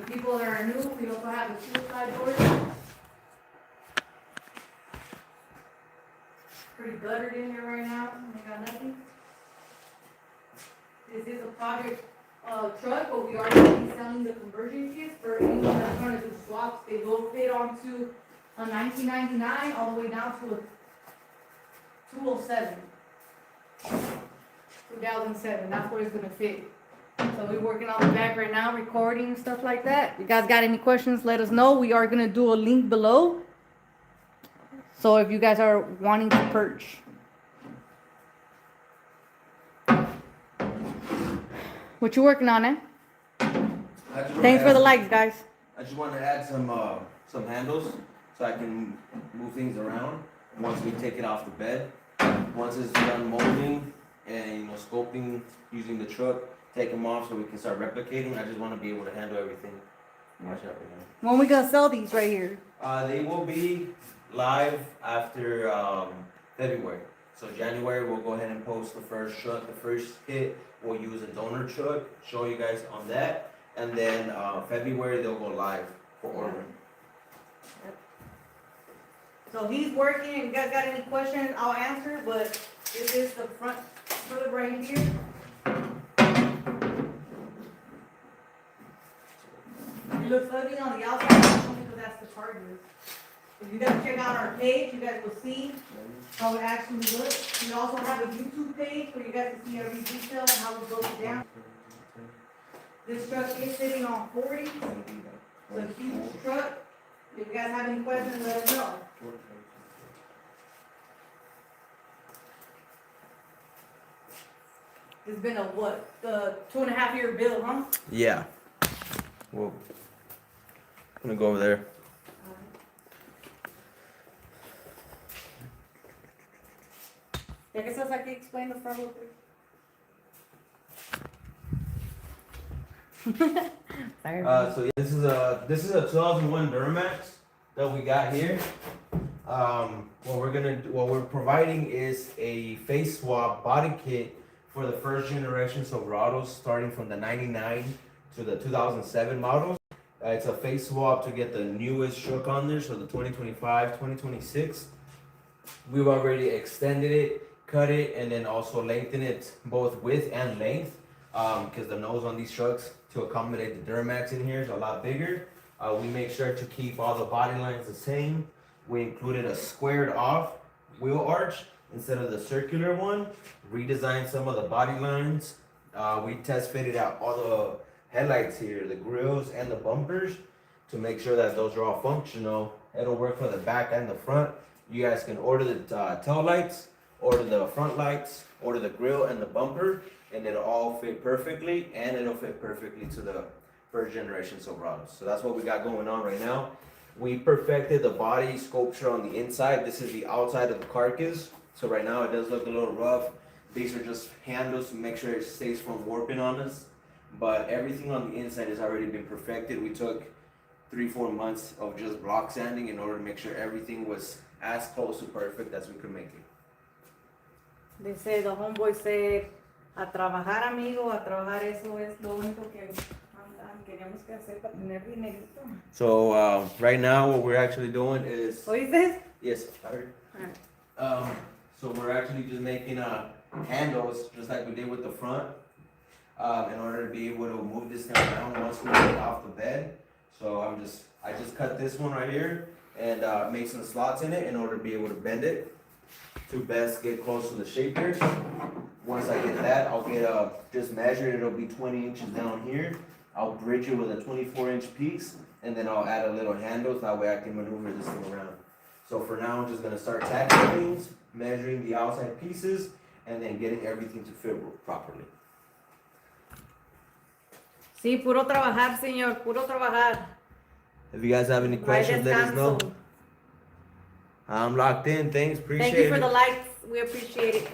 For people that are new, we also have the suicide doors. Pretty guttered in here right now. They got nothing. This is a project truck, but we are going to be selling the conversion kits for anyone that's going to do swaps. They will fit onto a 1999 all the way down to a 207. 2007, that's what it's going to fit. So we're working on the back right now, recording and stuff like that. You guys got any questions, let us know. We are going to do a link below. So if you guys are wanting to purchase. What you working on, eh? Thanks for the likes, guys. I just want to add some handles so I can move things around once we take it off the bed. Once it's done molding and sculpting using the truck, take them off so we can start replicating. I just want to be able to handle everything. Watch out right now. When we gonna sell these right here? They will be live after February. So January we'll go ahead and post the first truck, the first kit. We'll use a donor truck, show you guys on that, and then February they'll go live for ordering. Yep. So he's working. If you guys got any questions, I'll answer. But this is the front hood right here. It looks ugly on the outside only because that's the charges. If you guys check out our page, you guys will see how it actually looks. We also have a YouTube page for you guys to see every detail and how we broke it down. This truck is sitting on 40. It's a huge truck. If you guys have any questions, let us know. It's been a what? 2.5 year build, huh? Yeah. Well, I'm gonna go over there. Ya que estás aquí, explain the front real quick. So yeah, this is a 2001 Duramax that we got here. What we're providing is a face swap body kit for the first generation Silverados, starting from the 99 to the 2007 models. It's a face swap to get the newest shook on there, so the 2025, 2026. We've already extended it, cut it, and then also lengthened it both width and length, because the nose on these trucks to accommodate the Duramax in here is a lot bigger. We make sure to keep all the body lines the same. We included a squared off wheel arch instead of the circular one. Redesigned some of the body lines. We test fitted out all the headlights here, the grills and the bumpers, to make sure that those are all functional. It'll work for the back and the front. You guys can order the tail lights, order the front lights, order the grill and the bumper, and it'll all fit perfectly, and it'll fit perfectly to the first generation Silverados. So that's what we got going on right now. We perfected the body sculpture on the inside. This is the outside of the carcass. So right now it does look a little rough. These are just handles to make sure it stays from warping on us. But everything on the inside has already been perfected. We took 3-4 months of just block sanding in order to make sure everything was as close to perfect as we could make it. They say, the homeboy said, a trabajar, amigo, a trabajar, eso es lo único que queríamos que hacer para tener dinerito. So right now what we're actually doing is... ¿Oíste? Yes, I heard. Alright. So we're actually just making handles just like we did with the front, in order to be able to move this thing around once we get off the bed. So I just cut this one right here and made some slots in it in order to be able to bend it to best get close to the shape here. Once I get that, I'll get just measure it. It'll be 20 inches down here. I'll bridge it with a 24-inch piece, and then I'll add a little handle so that way I can maneuver this thing around. So for now, I'm just gonna start tacking things, measuring the outside pieces, and then getting everything to fit properly. Sí, puro trabajar, señor, puro trabajar. If you guys have any questions, let us know. I'm locked in. Thanks. Appreciate it. Thank you for the likes. We appreciate it.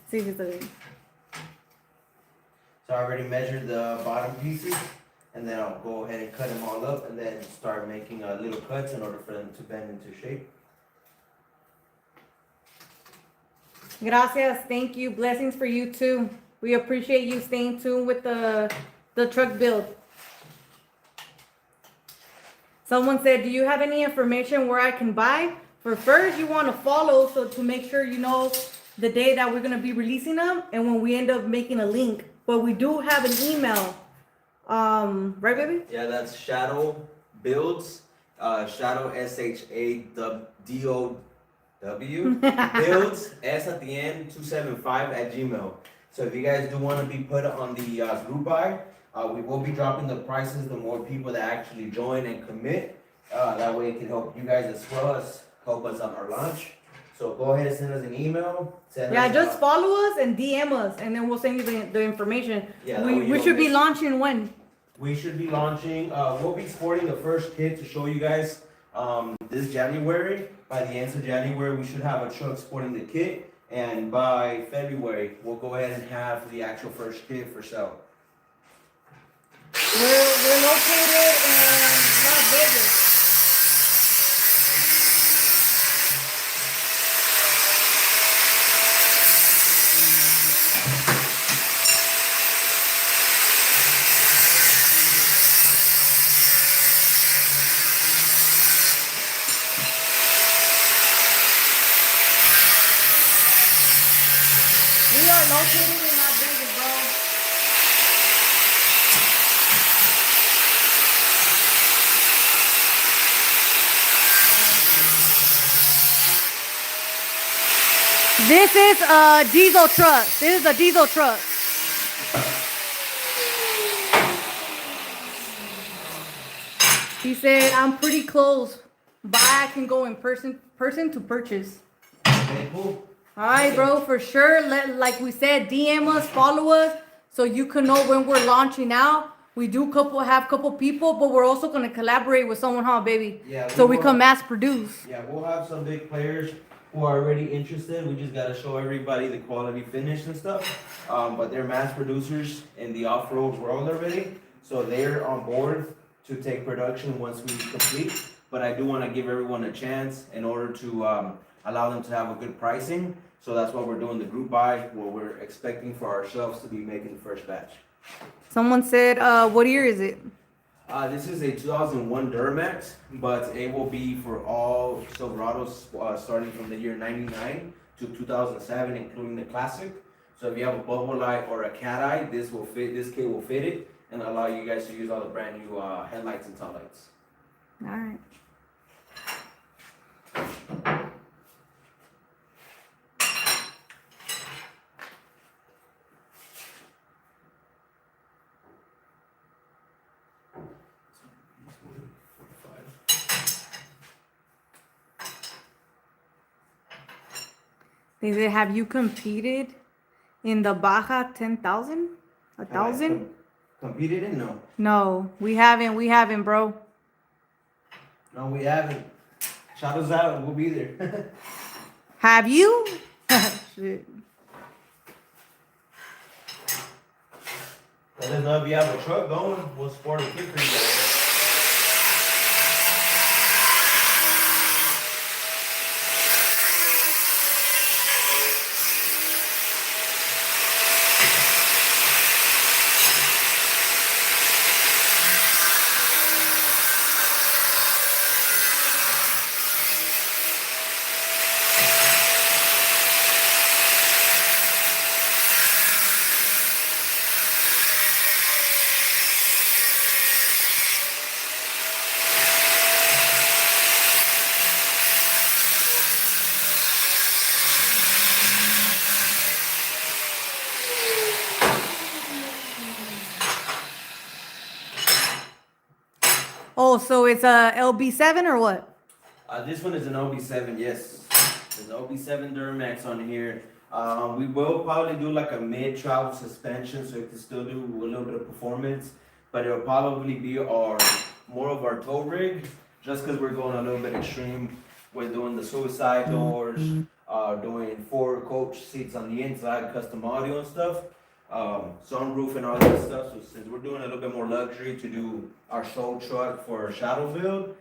Sí, sí, está bien. So I already measured the bottom pieces, and then I'll go ahead and cut them all up and then start making little cuts in order for them to bend into shape. Gracias, thank you. Blessings for you too. We appreciate you staying tuned with the truck build. Someone said, do you have any information where I can buy? For first, you want to follow so to make sure you know the day that we're going to be releasing them and when we end up making a link. But we do have an email. Right, baby? Yeah, that's Shadow Builds. Shadow SHADOW Builds S at the end 275 at Gmail. So if you guys do want to be put on the group buy, we will be dropping the prices the more people that actually join and commit. That way it can help you guys as well as help us on our launch. So go ahead and send us an email. Just follow us and DM us, and then we'll send you the information. Yeah, we should be launching when? We should be launching, we'll be sporting the first kit to show you guys this January. By the end of January, we should have a truck sporting the kit. And by February, we'll go ahead and have the actual first kit for sale. We're located in Las Vegas. We are located in Las Vegas, bro. This is a diesel truck. This is a diesel truck. He said, I'm pretty close. Buy, I can go in person to purchase. Okay, cool. All right, bro, for sure. Like we said, DM us, follow us, so you can know when we're launching out. We do have couple people, but we're also gonna collaborate with someone, huh, baby? Yeah. So we can mass produce. Yeah, we'll have some big players who are already interested. We just gotta show everybody the quality finish and stuff. But they're mass producers in the off-road world already, so they're on board to take production once we complete. But I do want to give everyone a chance in order to allow them to have a good pricing. So that's why we're doing the group buy, where we're expecting for ourselves to be making the first batch. Someone said, what year is it? This is a 2001 Duramax, but it will be for all Silverados starting from the year 99 to 2007, including the Classic. So if you have a bubble light or a cat eye, this kit will fit it and allow you guys to use all the brand new headlights and tail lights. All right. They said, have you competed in the Baja 10,000? 1,000? Competed in? No. No, we haven't, bro. No, we haven't. Shout us out and we'll be there. Have you? Shit. Let us know if you have a truck going. We'll sport a kit for you guys. Oh, so it's a LB7 or what? This one is an OB7, yes. There's an OB7 Duramax on here. We will probably do like a mid-travel suspension so it can still do a little bit of performance. But it'll probably be more of our tow rig, just because we're going a little bit extreme. We're doing the suicide doors, doing 4 coach seats on the inside, custom audio and stuff. sunroof and all that stuff. So since we're doing a little bit more luxury to do our show truck for shadow build,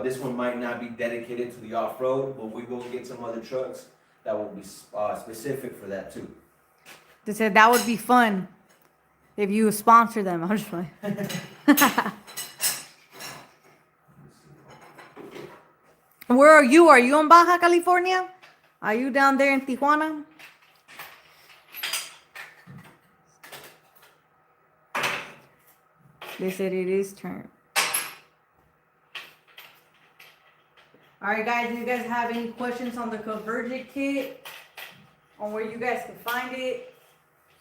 this one might not be dedicated to the off-road, but we will get some other trucks that will be specific for that too. They said that would be fun if you sponsor them. I'm just playing. Where are you? Are you in Baja California? Are you down there in Tijuana? They said it is turn. Alright guys, do you guys have any questions on the Convergent kit? On where you guys can find it?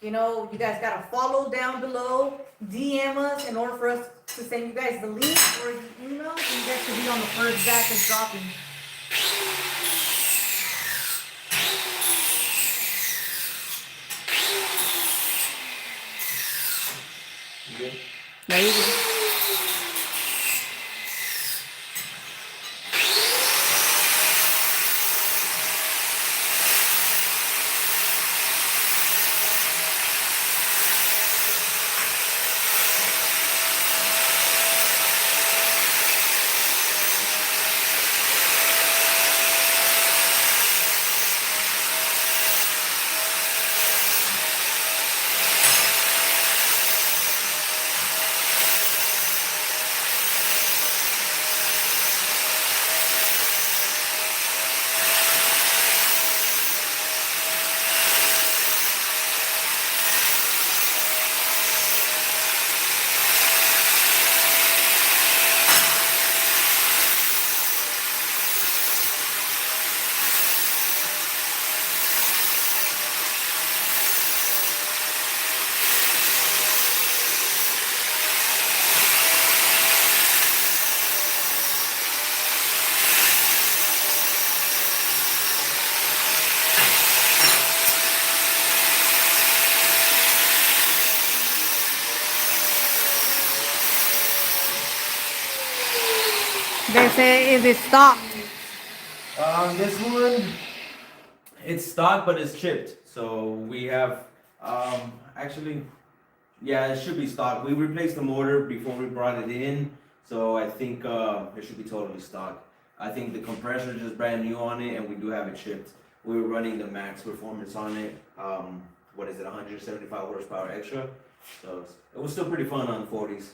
You know, you guys gotta follow down below, DM us in order for us to send you guys the link or the email, so you guys can be on the first batch of dropping. You good? There you go. They say, is it stock? This one, it's stock, but it's chipped. So we have, actually, yeah, it should be stock. We replaced the motor before we brought it in, so I think it should be totally stock. I think the compressor is just brand new on it, and we do have it chipped. We were running the max performance on it. What is it, 175 horsepower extra? So it was still pretty fun on 40s.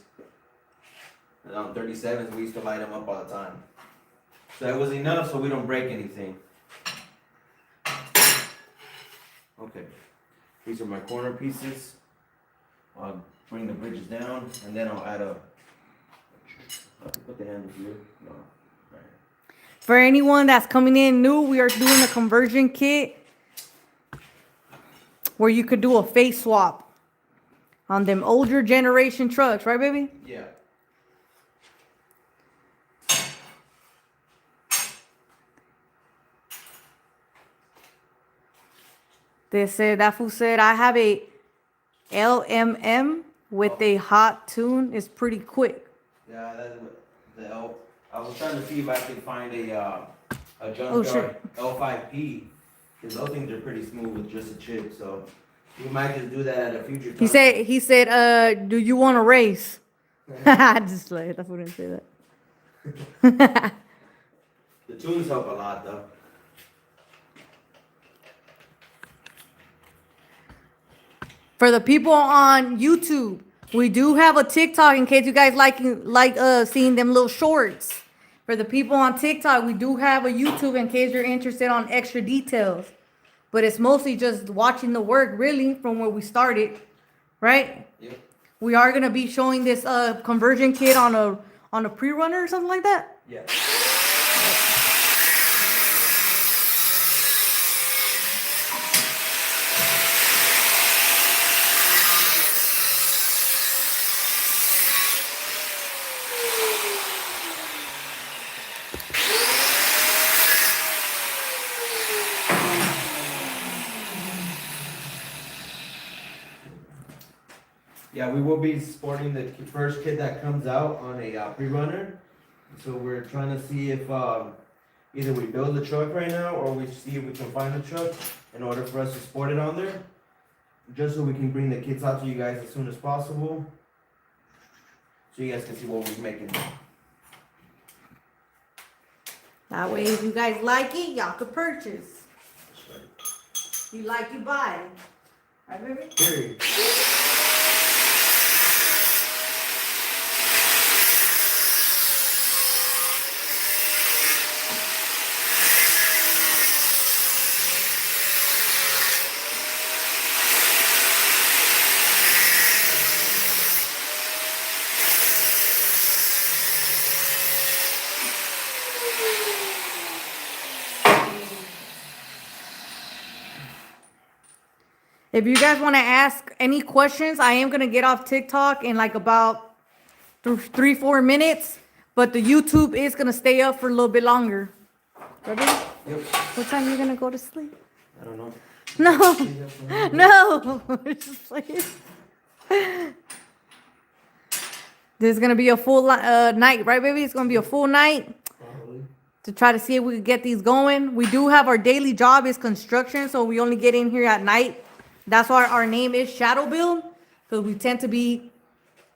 And on 37s, we used to light them up all the time. So it was enough so we don't break anything. Okay, these are my corner pieces. I'll bring the bridges down, and then I'll add a, I'll put the handles here. No, right. For anyone that's coming in new, we are doing a conversion kit where you could do a face swap on them older generation trucks, right, baby? Yeah. They said, that fool said, I have a LMM with a hot tune. It's pretty quick. Yeah, that's what the L. I was trying to see if I could find a junkyard L5P, because those things are pretty smooth with just a chip. So we might just do that at a future time. He said, do you want to race? Just like, that fool didn't say that. The tunes help a lot, though. For the people on YouTube, we do have a TikTok in case you guys like seeing them little shorts. For the people on TikTok, we do have a YouTube in case you're interested on extra details. But it's mostly just watching the work, really, from where we started, right? Yep. We are gonna be showing this conversion kit on a pre-runner or something like that. Yeah. Yeah, we will be sporting the first kit that comes out on a pre-runner. So we're trying to see if either we build the truck right now or we see if we can find a truck in order for us to sport it on there. just so we can bring the kits out to you guys as soon as possible, so you guys can see what we're making. That way, if you guys like it, y'all could purchase. That's right. You like, you buy. Right, baby? Period. If you guys want to ask any questions, I am going to get off TikTok in like about 3-4 minutes. But the YouTube is going to stay up for a little bit longer. Ready? Yep. What time are you going to go to sleep? I don't know. No. No. Just like this is going to be a full night, right, baby? It's going to be a full night. Probably. To try to see if we can get these going. We do have our daily job is construction, so we only get in here at night. That's why our name is Shadow Build, because we tend to be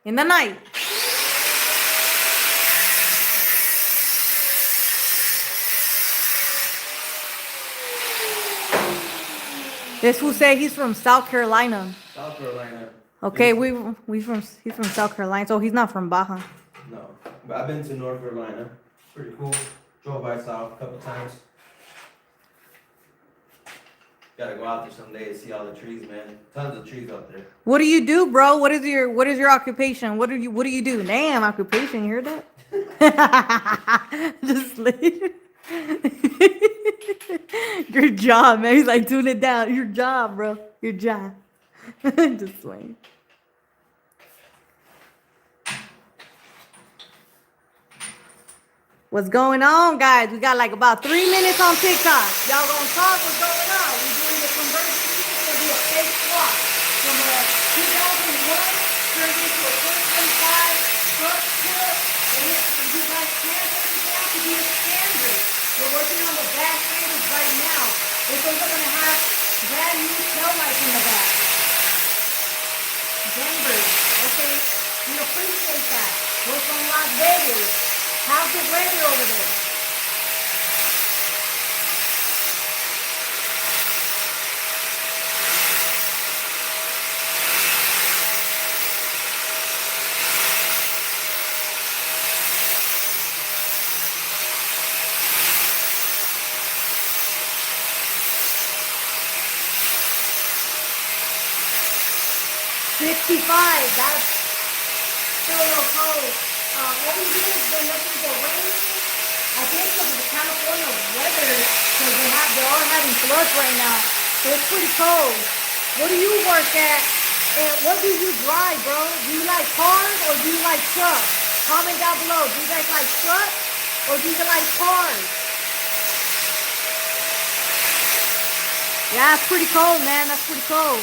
in the night. This who say he's from South Carolina. South Carolina. Okay, he's from South Carolina, so he's not from Baja. No, but I've been to North Carolina. Pretty cool. Drove by south a couple times. Gotta go out there someday to see all the trees, man. Tons of trees out there. What do you do, bro? What is your occupation? What do you do? Damn, occupation, you heard that? Just like your job, man. He's like, tune it down. Your job, bro. Your job. Just swing. What's going on, guys? We got like about 3 minutes on TikTok. Y'all gonna talk what's going on? We're doing the conversion. It's gonna be a fake swap from a 2001 turned into a 2025 truck kit. And if you guys can take it down to be a standard. We're working on the back fenders right now. It's also gonna have brand new tail lights in the back. Denver, okay? We appreciate that. We're from Las Vegas. How's the weather over there? $65. That's still a little cold. Every year has been looking for rain. I think because of the California weather, because they are having floods right now. So it's pretty cold. What do you work at? And what do you drive, bro? Do you like cars or do you like trucks? Comment down below. Do you guys like trucks or do you like cars? Yeah, it's pretty cold, man. That's pretty cold.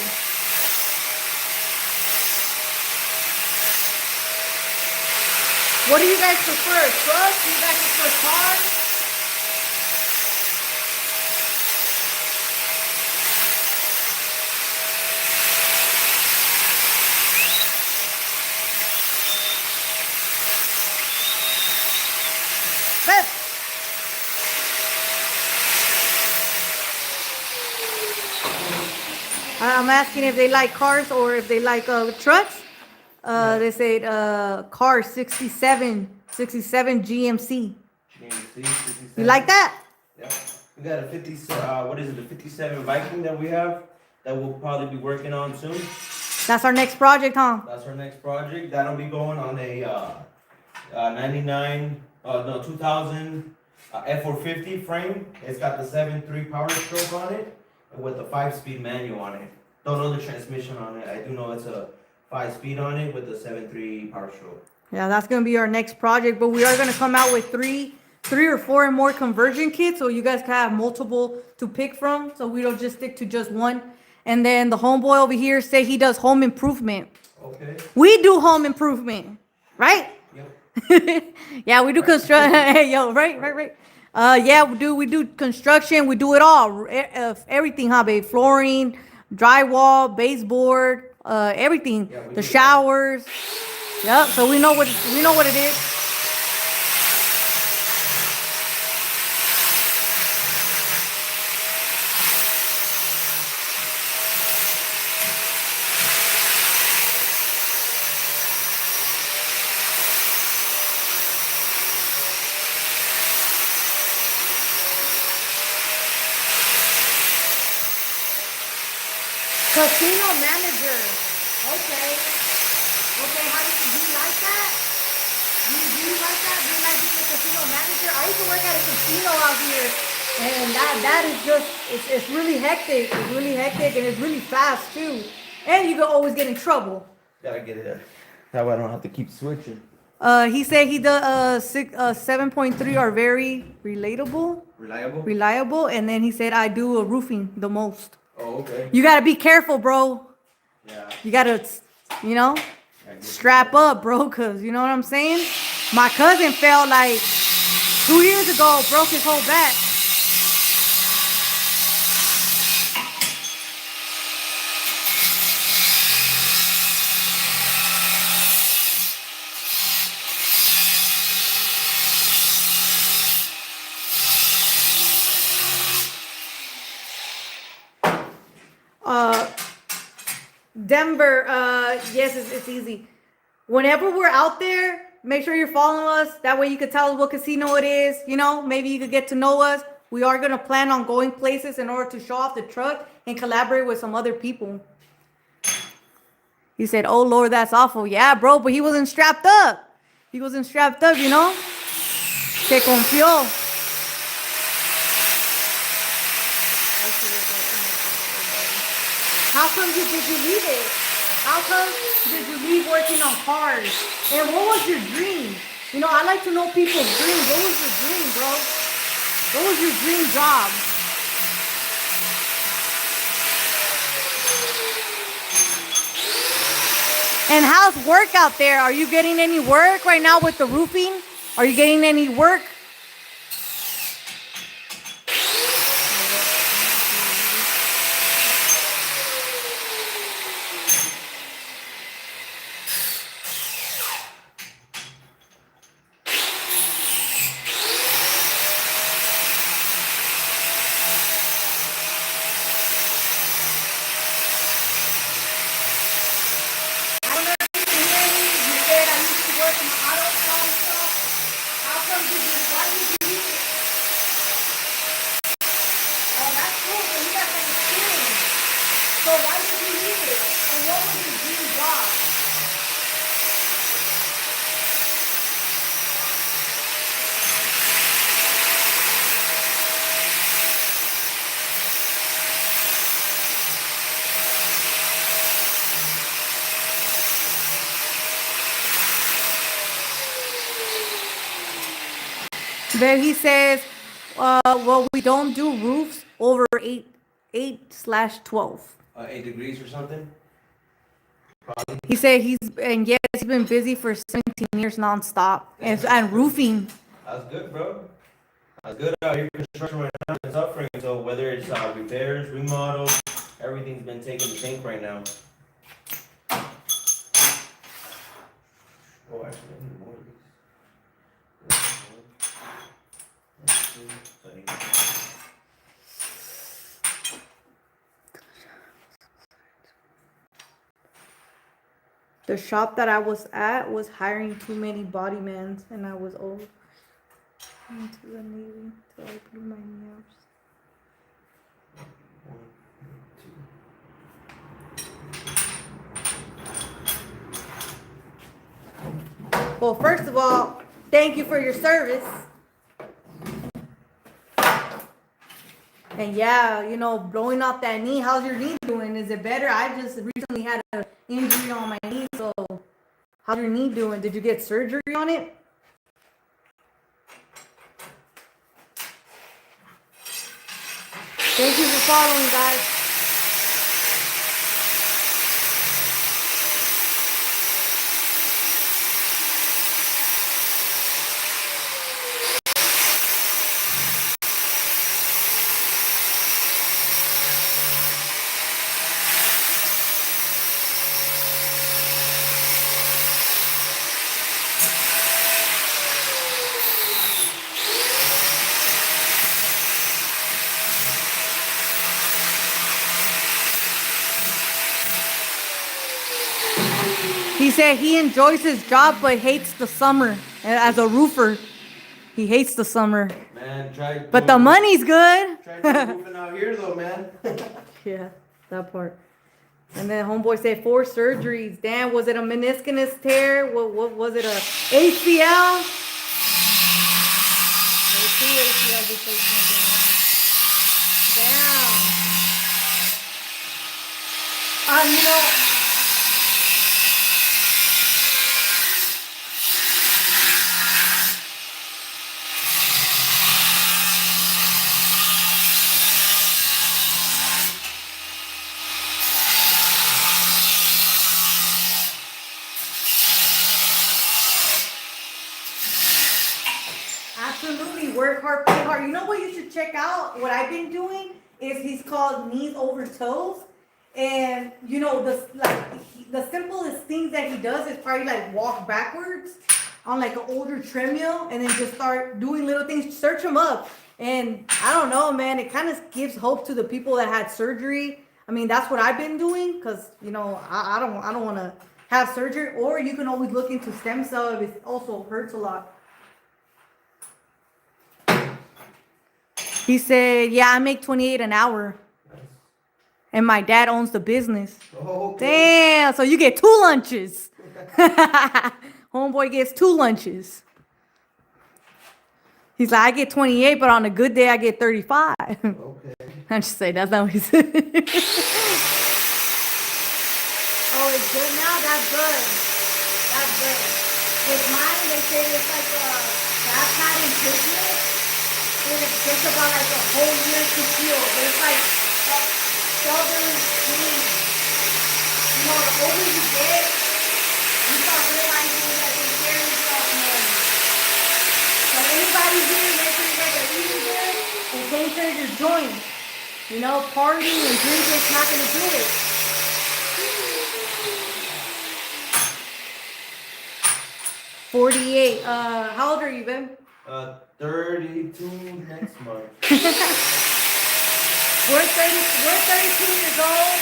What do you guys prefer? Trucks? Do you guys prefer cars? I'm asking if they like cars or if they like trucks. They said car 67 GMC. You like that? Yeah. We got a 57 Viking that we have that we'll probably be working on soon. That's our next project, huh? That's our next project. That'll be going on a 2000 F450 frame. It's got the 7.3 power stroke on it with a 5-speed manual on it. Don't know the transmission on it. I do know it's a 5-speed on it with the 7.3 power stroke. Yeah, that's gonna be our next project. But we are gonna come out with three or four more conversion kits, so you guys can have multiple to pick from. So we don't just stick to just one. And then the homeboy over here say he does home improvement. Okay. We do home improvement, right? Yep. Yeah, we do construction. Hey, yo, right. Yeah, we do construction. We do it all. Everything, huh, babe? Flooring, drywall, baseboard, everything. Yeah, we The do that. showers. Yep. So we know what it is. Casino manager. Okay. Okay. How do you like that? Do you like that? Do you like being a casino manager? I used to work at a casino out here, and that is just it's really hectic. It's really hectic, and it's really fast too. And you can always get in trouble. Gotta get it there. That way I don't have to keep switching. He said he does 7.3 are very relatable, Reliable? reliable, and then he said I do a roofing the most. Oh, okay. You gotta be careful, bro. Yeah. You gotta, you know, strap up, bro, cause you know what I'm saying. My cousin fell like 2 years ago, broke his whole back. Denver, yes, it's easy. Whenever we're out there, make sure you're following us. That way you can tell us what casino it is. You know, maybe you could get to know us. We are going to plan on going places in order to show off the truck and collaborate with some other people. He said, oh, Lord, that's awful. Yeah, bro, but he wasn't strapped up. He wasn't strapped up, you know. Se confió. How come did you leave it? How come did you leave working on cars? And what was your dream? You know, I like to know people's dreams. What was your dream, bro? What was your dream job? And how's work out there? Are you getting any work right now with the roofing? Are you getting any work? So why did you leave it? And what was your dream job? Then he says, well, we don't do roofs over 8/12. 8 degrees or something? Probably. He said he's been busy for 17 years nonstop and roofing. That's good, bro. That's good out here. Construction right now is suffering. So whether it's repairs, remodels, everything's been taken to tank right now. Oh, actually, I need more of these. The shop that I was at was hiring too many body mans, and I was old. Into the Navy till I blew my nails. Well, first of all, thank you for your service. And yeah, you know, blowing off that knee, how's your knee doing? Is it better? I just recently had an injury on my knee, so how's your knee doing? Did you get surgery on it? Thank you for following, guys. He said he enjoys his job but hates the summer. As a roofer, he hates the summer. Man, try. But the money's good. Try moving out here though, man. Yeah, that part. And then homeboy said 4 surgeries. Damn, was it a meniscus tear? What was it, a ACL? There's 2 ACL replacements in one. Damn. You know, absolutely, work hard, play hard. You know what you should check out? What I've been doing is he's called knees over toes, and you know the simplest things that he does is probably like walk backwards on like an older treadmill, and then just start doing little things. Search him up, and I don't know, man. It kind of gives hope to the people that had surgery. I mean, that's what I've been doing because you know I don't want to have surgery. Or you can always look into stem cell if it also hurts a lot. He said, yeah, I make 28 an hour. Nice. And my dad owns the business. Oh, okay. Damn, so you get 2 lunches. Homeboy gets 2 lunches. He's like, I get 28, but on a good day, I get 35. Okay. I'm just saying, that's not what he said. Oh, it's good now? That's good. That's good. With mine, they say it's like a fast pad improvement. It takes about like a whole year to heal, but it's like stubborn pain. You know, the older you get, you start realizing that you care yourself more. So anybody here, make sure you guys are eating good and take care of your joints. You know, partying and drinking is not going to do it. $48. How old are you, babe? 32 next month. We're 32 years old.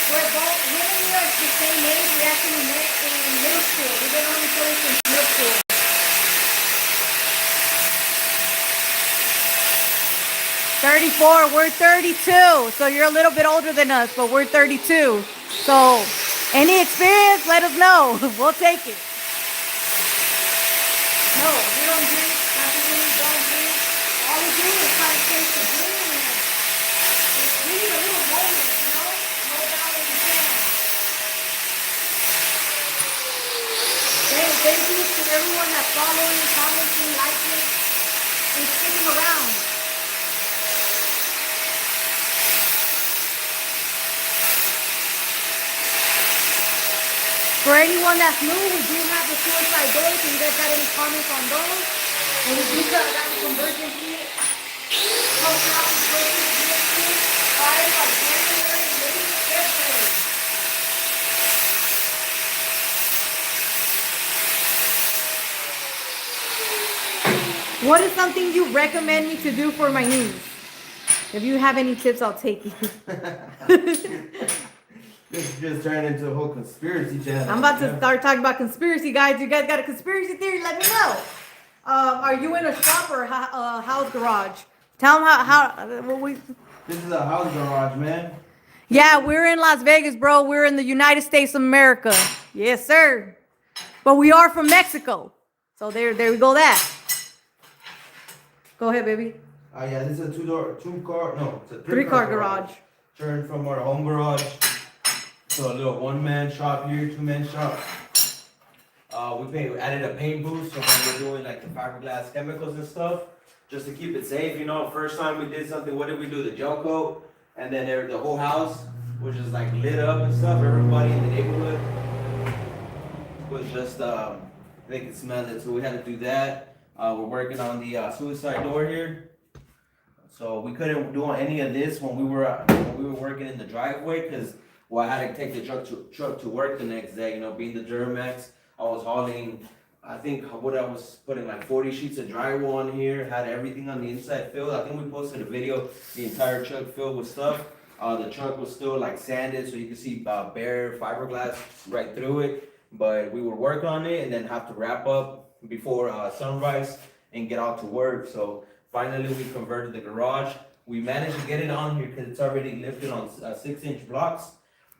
We're both, him and me are the same age. We actually met in middle school. We've been on each other since middle school. 34, we're 32. So you're a little bit older than us, but we're 32. So any experience, let us know. We'll take it. No, we don't drink. Don't drink. All we do is try to chase the dream, and we need a little moment, you know? Slow down when you can. Thank you to everyone that's following, commenting, liking, and sticking around. For anyone that's new, we do have the suicide doors. If you guys got any comments on those? And we do got a conversion kit. Post office versus DSP. Started by January, maybe February. What is something you recommend me to do for my knees? If you have any tips, I'll take it. This just turned into a whole conspiracy channel. I'm about to start talking about conspiracy, guys. You guys got a conspiracy theory? Let me know. Are you in a shop or a house garage? Tell them how we. This is a house garage, man. Yeah, we're in Las Vegas, bro. We're in the United States of America. Yes, sir. But we are from Mexico. So there we go. That. Go ahead, baby. Yeah, this is a it's a three-car garage. Turned from our home garage. So a little 1-man shop here, 2-man shop. We added a paint booth, so when we're doing like the fiberglass chemicals and stuff, just to keep it safe, you know. First time we did something, what did we do? The gel coat, and then the whole house was just like lit up and stuff. Everybody in the neighborhood was just they could smell it, so we had to do that. We're working on the suicide door here. So we couldn't do any of this when we were working in the driveway because. Well, I had to take the truck to work the next day, you know, being the Duramax. I was hauling, I think I was putting like 40 sheets of drywall on here, had everything on the inside filled. I think we posted a video, the entire truck filled with stuff. The truck was still like sanded, so you can see bare fiberglass right through it. but we would work on it and then have to wrap up before sunrise and get out to work. So finally, we converted the garage. We managed to get it on here because it's already lifted on 6-inch blocks,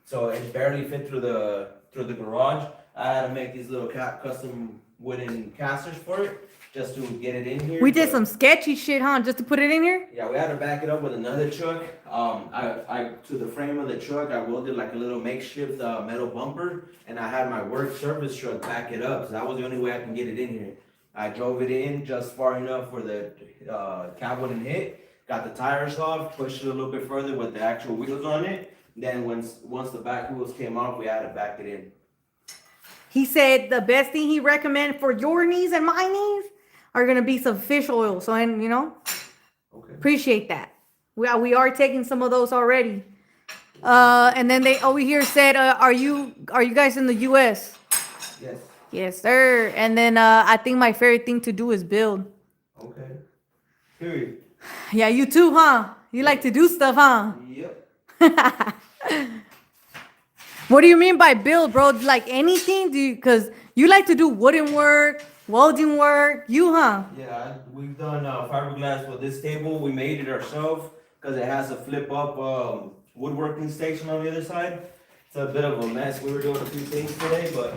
so it barely fit through the garage. I had to make these little custom wooden casters for it just to get it in here. We did some sketchy shit, huh? Just to put it in here? Yeah, we had to back it up with another truck. I to the frame of the truck, I welded like a little makeshift metal bumper, and I had my work service truck back it up. So that was the only way I can get it in here. I drove it in just far enough where the cab wouldn't hit. Got the tires off, pushed it a little bit further with the actual wheels on it. Then once the back wheels came off, we had to back it in. He said the best thing he recommended for your knees and my knees are gonna be some fish oil. So, and Okay. appreciate that. We are taking some of those already. And then they over here said, are you guys in the U.S.? Yes. Yes, sir. And then I think my favorite thing to do is build. Okay. Period. Yeah, you too, huh? You like to do stuff, huh? Yep. What do you mean by build, bro? Like anything? Because you like to do wooden work, welding work, huh? Yeah, we've done fiberglass for this table. We made it ourselves because it has a flip up woodworking station on the other side. It's a bit of a mess. We were doing a few things today, but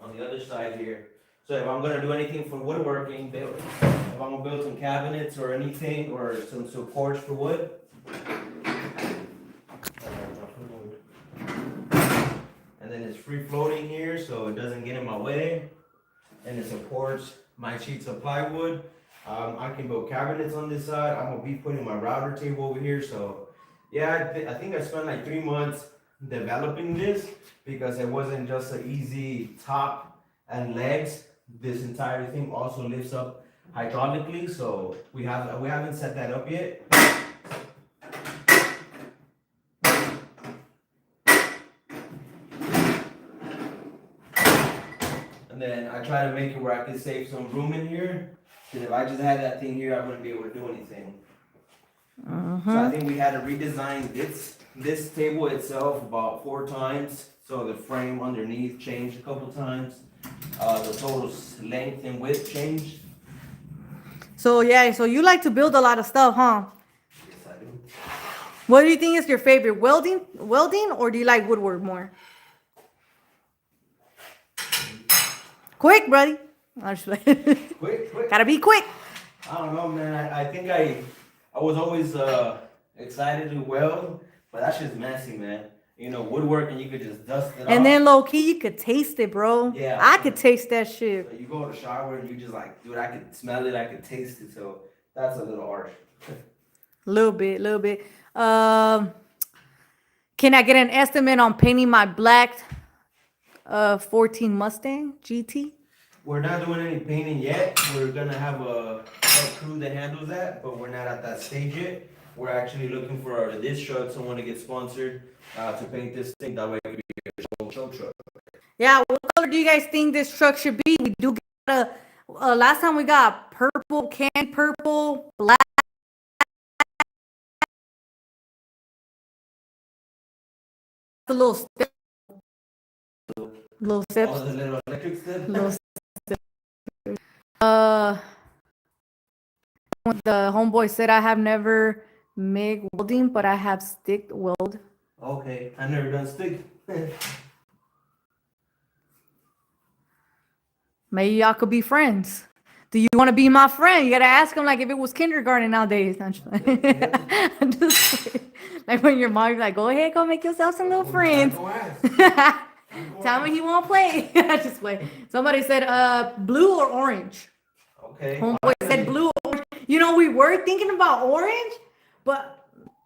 on the other side here. So if I'm gonna do anything for woodworking, if I'm gonna build some cabinets or anything, or some supports for wood. And then it's free floating here, so it doesn't get in my way. And it supports my sheets of plywood. I can build cabinets on this side. I'm gonna be putting my router table over here. So yeah, I think I spent like 3 months developing this because it wasn't just an easy top and legs. This entire thing also lifts up hydraulically, so we haven't set that up yet. And then I try to make it where I can save some room in here, because if I just had that thing here, I wouldn't be able to do anything. So I think we had to redesign this table itself about 4 times. So the frame underneath changed a couple times. The total length and width changed. So yeah, so you like to build a lot of stuff, huh? Yes, I do. What do you think is your favorite? Welding, or do you like woodwork more? Quick, buddy. Quick. Gotta be quick. I don't know, man. I think I was always excited to weld, but that shit's messy, man. Woodworking, you could just dust it off. And then low key, you could taste it, bro. Yeah. I could taste that shit. So you go to the shower and you just like, dude, I could smell it, I could taste it. So that's a little harsh. Little bit. Can I get an estimate on painting my black 14 Mustang GT? We're not doing any painting yet. We're gonna have a crew that handles that, but we're not at that stage yet. We're actually looking for this truck, someone to get sponsored to paint this thing. That way it could be a show truck. Yeah, what color do you guys think this truck should be? We do get last time we got purple, candy purple, black. The little step. Little steps. Oh, the little electric step? Little steps. When the homeboy said I have never MIG welding, but I have stick weld. Okay, I never done stick. Maybe y'all could be friends. Do you want to be my friend? You gotta ask him like if it was kindergarten nowadays. I'm just like when your mom's like, go ahead, go make yourself some little friends. Tell me he won't play. Just wait. Somebody said blue or orange. Okay. Homeboy said blue or orange. We were thinking about orange, but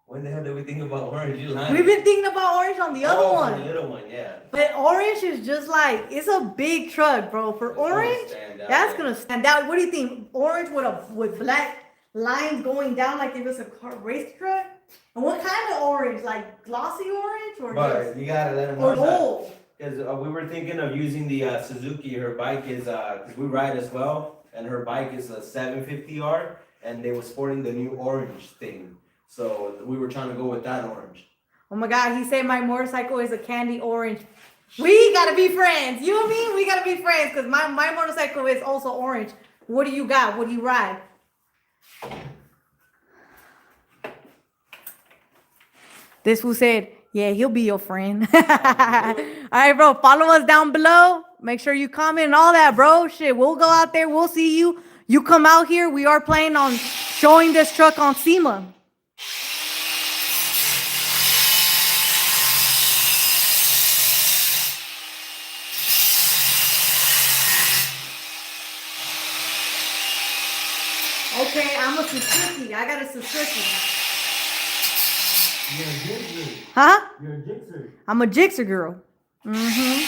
when the hell did we think about orange? We've been thinking about orange on the other one. The little one, yeah. But orange is just like, it's a big truck, bro. For orange, that's gonna stand out. What do you think? Orange with black lines going down like it was a car race truck? And what kind of orange? Like glossy orange or But you gotta let them know or gold? Because we were thinking of using the Suzuki. Her bike is, because we ride as well, and her bike is a 750R, and they were sporting the new orange thing. So we were trying to go with that orange. Oh my God, he said my motorcycle is a candy orange. We gotta be friends. You and me, we gotta be friends because my motorcycle is also orange. What do you got? What do you ride? This who said, yeah, he'll be your friend. All right, bro. Follow us down below. Make sure you comment and all that, bro. Shit, we'll go out there. We'll see you. You come out here. We are planning on showing this truck on SEMA. Okay, I'm a Suzuki. I got a Suzuki. You're a jigsaw. Huh? You're a jigsaw. I'm a jigsaw girl. Mm-hmm.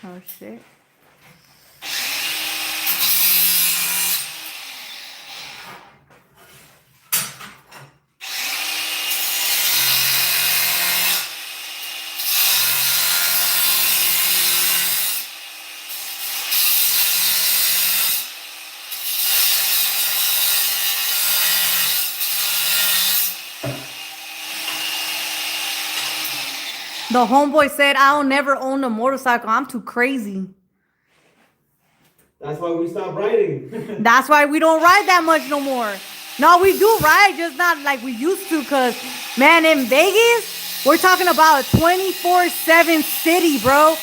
Oh, shit. The homeboy said, I'll never own a motorcycle. I'm too crazy. That's why we stopped riding. That's why we don't ride that much no more. No, we do ride, just not like we used to. Because, man, in Vegas, we're talking about a 24/7 city, bro.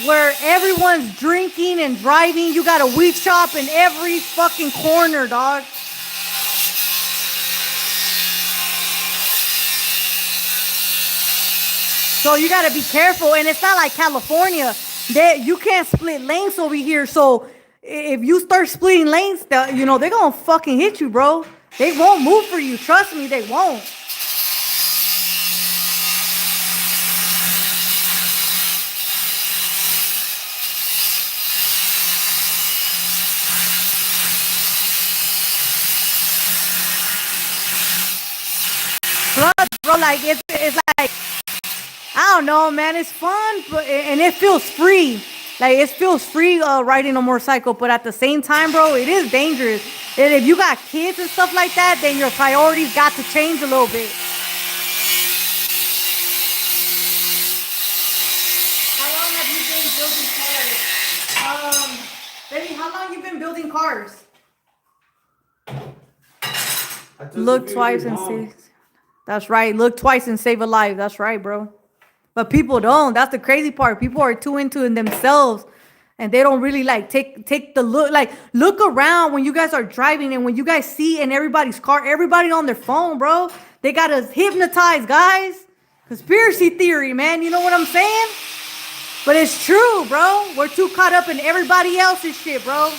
Where everyone's drinking and driving. You got a weed shop in every fucking corner, dog. So you got to be careful. And it's not like California. You can't split lanes over here. So if you start splitting lanes, they're going to fucking hit you, bro. They won't move for you. Trust me, they won't. Plus, bro, like, it's like, I don't know, man. It's fun, and it feels free. Like, it feels free riding a motorcycle, but at the same time, bro, it is dangerous. And if you got kids and stuff like that, then your priorities got to change a little bit. How long have you been building cars? Baby, how long you been building cars? Look twice and save. That's right. Look twice and save a life. That's right, bro. But people don't. That's the crazy part. People are too into it themselves, and they don't really like take the look. Like, look around when you guys are driving, and when you guys see in everybody's car, everybody on their phone, bro. They got us hypnotized, guys. Conspiracy theory, man. You know what I'm saying? But it's true, bro. We're too caught up in everybody else's shit, bro.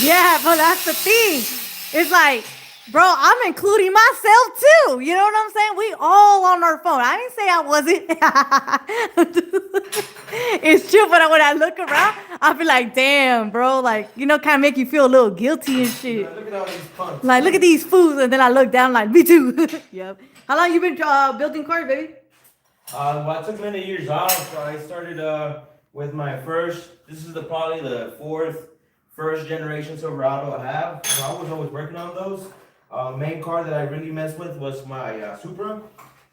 Yeah, but that's the thing. It's like, bro, I'm including myself too. You know what I'm saying? We all on our phone. I didn't say I wasn't. It's true, but when I look around, I feel like, damn, bro. Like, kind of make you feel a little guilty and shit. Look at all these punks. Like, look at these fools. And then I look down like, me too. Yep. How long you been building cars, baby? Well, I took many years off. So I started with my first, this is probably the first generation Silverado I have. So I was always working on those. Main car that I really messed with was my Supra,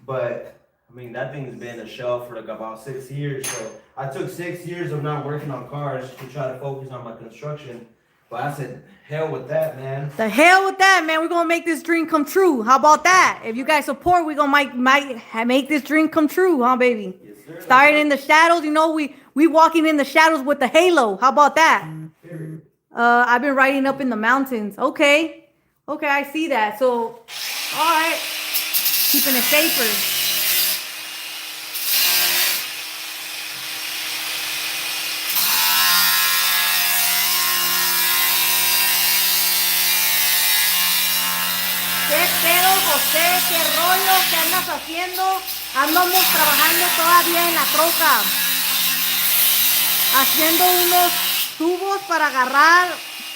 but I mean that thing has been a shell for like about 6 years. So I took 6 years of not working on cars to try to focus on my construction. But I said, hell with that, man. The hell with that, man. We're gonna make this dream come true. How about that? If you guys support, we're gonna make this dream come true, huh, baby? Yes, sir. Starting in the shadows, we walking in the shadows with the halo. How about that? I've been riding up in the mountains. Okay. Okay, I see that. So, all right, keeping it safer. ¿Qué pedo, José? ¿Qué rollo? ¿Qué andas haciendo? Andamos trabajando todavía en la troca, haciendo unos tubos para agarrar,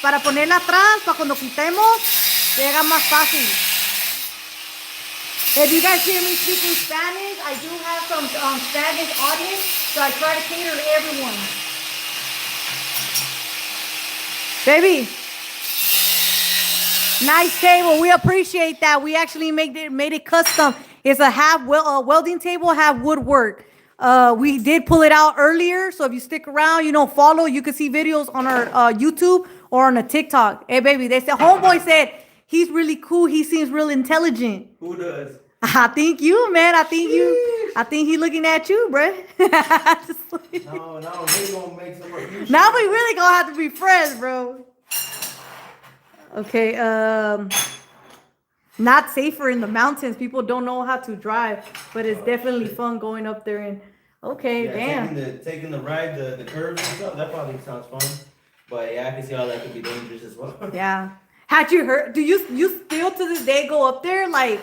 para ponerla atrás, para cuando quitemos, llega más fácil. If you guys hear me speaking Spanish, I do have some Spanish audience, so I try to cater to everyone. Baby, nice table. We appreciate that. We actually made it custom. It's a welding table, half woodwork. We did pull it out earlier, so if you stick around, follow, you can see videos on our YouTube or on a TikTok. Hey, baby, they said, homeboy said, he's really cool. He seems real intelligent. Who does? I think you, man. I think he looking at you, bruh. No, we gonna make some more. Now we really gonna have to be friends, bro. Okay, not safer in the mountains. People don't know how to drive, but it's definitely fun going up there and okay, yeah, damn. Taking the ride, the curves and stuff, that probably sounds fun. But yeah, I can see how that could be dangerous as well. Yeah. Had you heard, do you still to this day go up there? Like,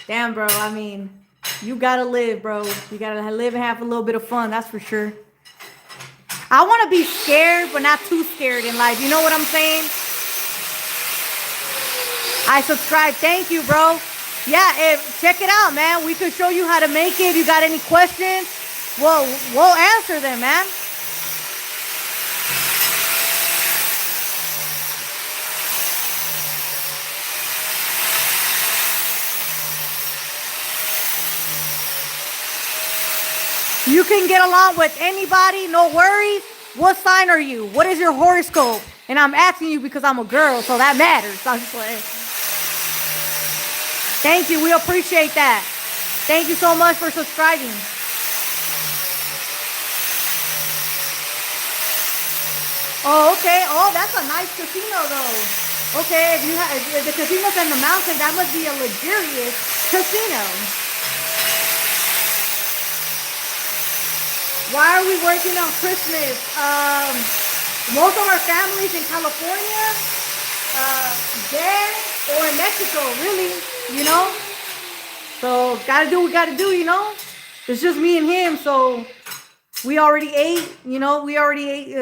damn, bro, I mean, you gotta live, bro. You gotta live and have a little bit of fun, that's for sure. I want to be scared, but not too scared in life. You know what I'm saying? I subscribe. Thank you, bro. Yeah, check it out, man. We could show you how to make it. If you got any questions, we'll answer them, man. You can get along with anybody, no worries. What sign are you? What is your horoscope? And I'm asking you because I'm a girl, so that matters. I'm just playing. Thank you. We appreciate that. Thank you so much for subscribing. Oh, okay. Oh, that's a nice casino, though. Okay, if the casino's in the mountain, that must be a luxurious casino. Why are we working on Christmas? Most of our families in California, there or in Mexico, really, So gotta do what we gotta do, It's just me and him, so we already ate, we already ate,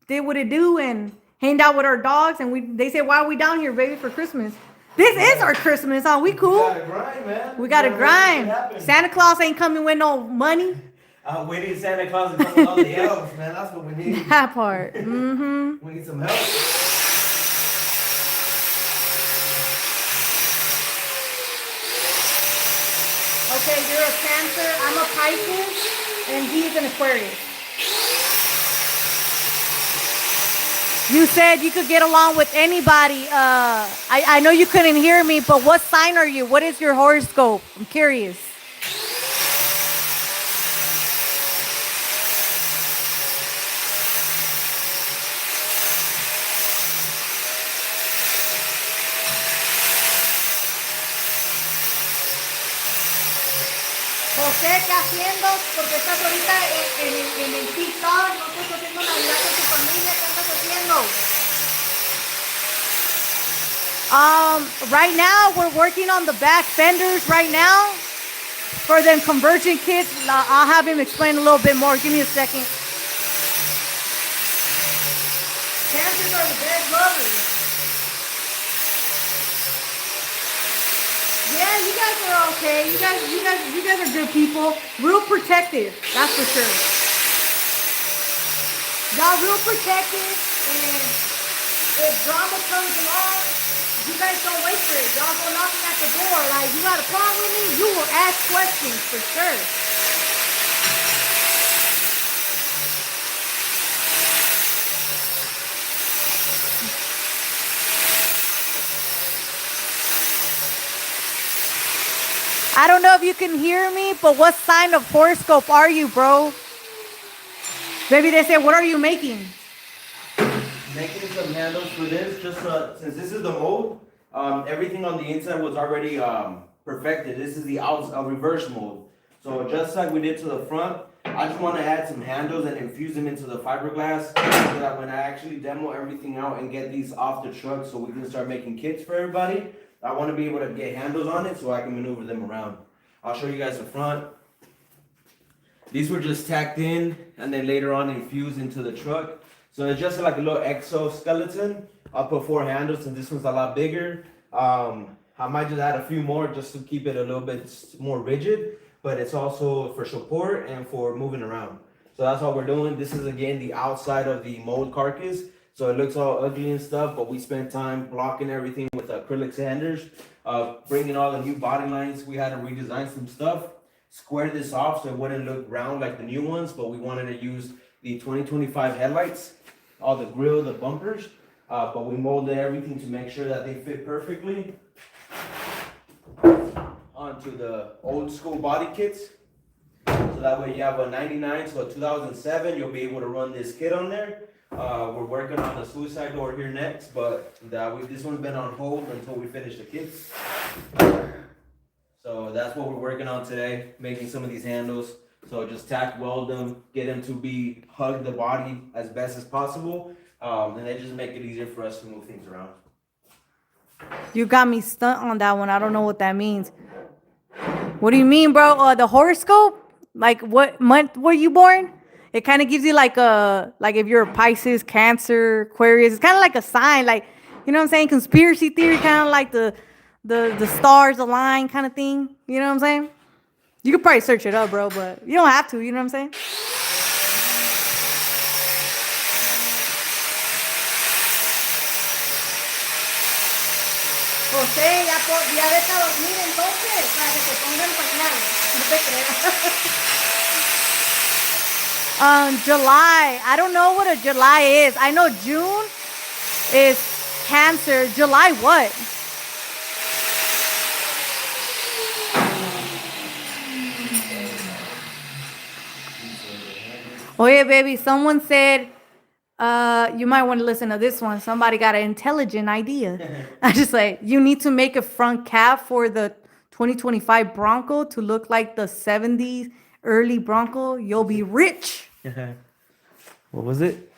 did what it do and hanged out with our dogs, and they said, why are we down here, baby, for Christmas? This is our Christmas, huh? We cool. We gotta grind, man. We gotta grind. Santa Claus ain't coming with no money. We need Santa Claus to come with all the elves, man. That's what we need. That part. Mm-hmm. We need some help. Okay, you're a Cancer, I'm a Pisces, and he's an Aquarius. You said you could get along with anybody. I know you couldn't hear me, but what sign are you? What is your horoscope? I'm curious. José, ¿qué haciendo? Porque estás ahorita en el TikTok, no estás haciendo Navidad con tu familia, ¿qué estás haciendo? Right now, we're working on the back fenders right now for them conversion kits. I'll have him explain a little bit more. Give me a second. Cancers are the best lovers. Yeah, you guys are okay. You guys are good people. Real protective, that's for sure. Y'all real protective, and if drama comes along, you guys don't wait for it. Y'all go knocking at the door. Like, you got a problem with me? You will ask questions for sure. I don't know if you can hear me, but what sign of horoscope are you, bro? Maybe they say, what are you making? making some handles for this, just since this is the mold, everything on the inside was already perfected. This is the reverse mold. So just like we did to the front, I just want to add some handles and infuse them into the fiberglass so that when I actually demo everything out and get these off the truck so we can start making kits for everybody, I want to be able to get handles on it so I can maneuver them around. I'll show you guys the front. These were just tacked in and then later on infused into the truck. So it's just like a little exoskeleton. I'll put 4 handles and this one's a lot bigger. I might just add a few more just to keep it a little bit more rigid, but it's also for support and for moving around. So that's what we're doing. This is again the outside of the mold carcass. So it looks all ugly and stuff, but we spent time blocking everything with acrylic sanders, bringing all the new body lines. We had to redesign some stuff, square this off so it wouldn't look round like the new ones, but we wanted to use the 2025 headlights, all the grill, the bumpers, but we molded everything to make sure that they fit perfectly onto the old school body kits. So that way you have a 99 to a 2007, you'll be able to run this kit on there. We're working on the suicide door here next, but this one's been on hold until we finish the kits. So that's what we're working on today, making some of these handles. So just tack weld them, get them to hug the body as best as possible, and then just make it easier for us to move things around. You got me stunned on that one. I don't know what that means. What do you mean, bro? The horoscope? Like what month were you born? It kind of gives you like if you're a Pisces, Cancer, Aquarius. It's kind of like a sign, like, you know what I'm saying? Conspiracy theory, kind of like the stars align kind of thing. You know what I'm saying? You could probably search it up, bro, but you don't have to. You know what I'm saying? José, ya vete a dormir entonces, para que te pongan pañales. No te creas. July. I don't know what a July is. I know June is Cancer. July what? Oh yeah, baby. Someone said, you might want to listen to this one. Somebody got an intelligent idea. I just like, you need to make a front cap for the 2025 Bronco to look like the 70s early Bronco. You'll be rich. What was it?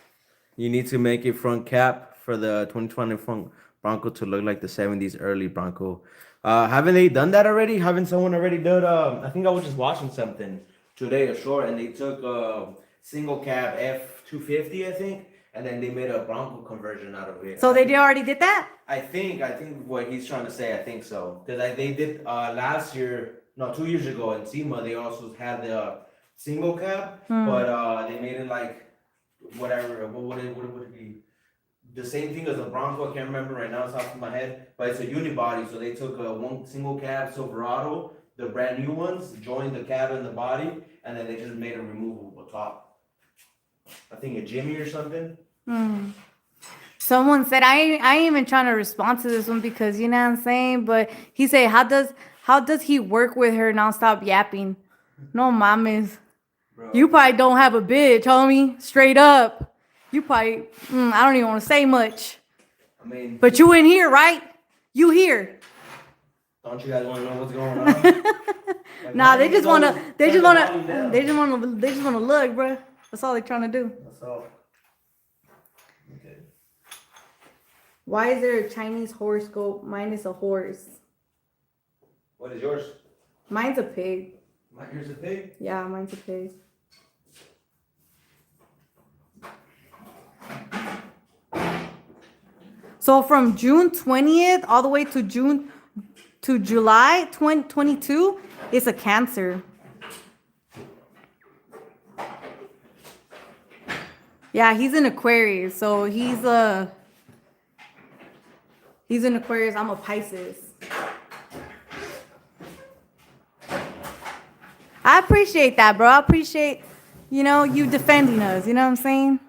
You need to make a front cap for the 2020 front Bronco to look like the 70s early Bronco. Haven't they done that already? Haven't someone already done? I think I was just watching something today, a short, and they took single cab F250, I think, and then they made a Bronco conversion out of it. So they already did that? I think what he's trying to say, I think so. Because they did last year, no, 2 years ago in SEMA, they also had the single cab, but they made it like whatever, what would it be? The same thing as a Bronco, I can't remember right now, it's off of my head, but it's a unibody, so they took one single cab Silverado, the brand new ones, joined the cab and the body, and then they just made a removable top. I think a Jimmy or something. Someone said, I ain't even trying to respond to this one because you know what I'm saying, but he said, how does he work with her nonstop yapping? No mames. Bro. You probably don't have a bitch, homie. Straight up. You probably, I don't even want to say much. I mean, but you in here, right? You here. Don't you guys want to know what's going on? Like, nah, they just want to look, bro. That's all they're trying to do. That's all. Okay. Why is there a Chinese horoscope? Mine is a horse. What is yours? Mine's a pig. Yours a pig? Yeah, mine's a pig. So from June 20th all the way to July 2022, it's a Cancer. Yeah, he's an Aquarius. So he's an Aquarius. I'm a Pisces. I appreciate that, bro. I appreciate, you defending us. You know what I'm saying?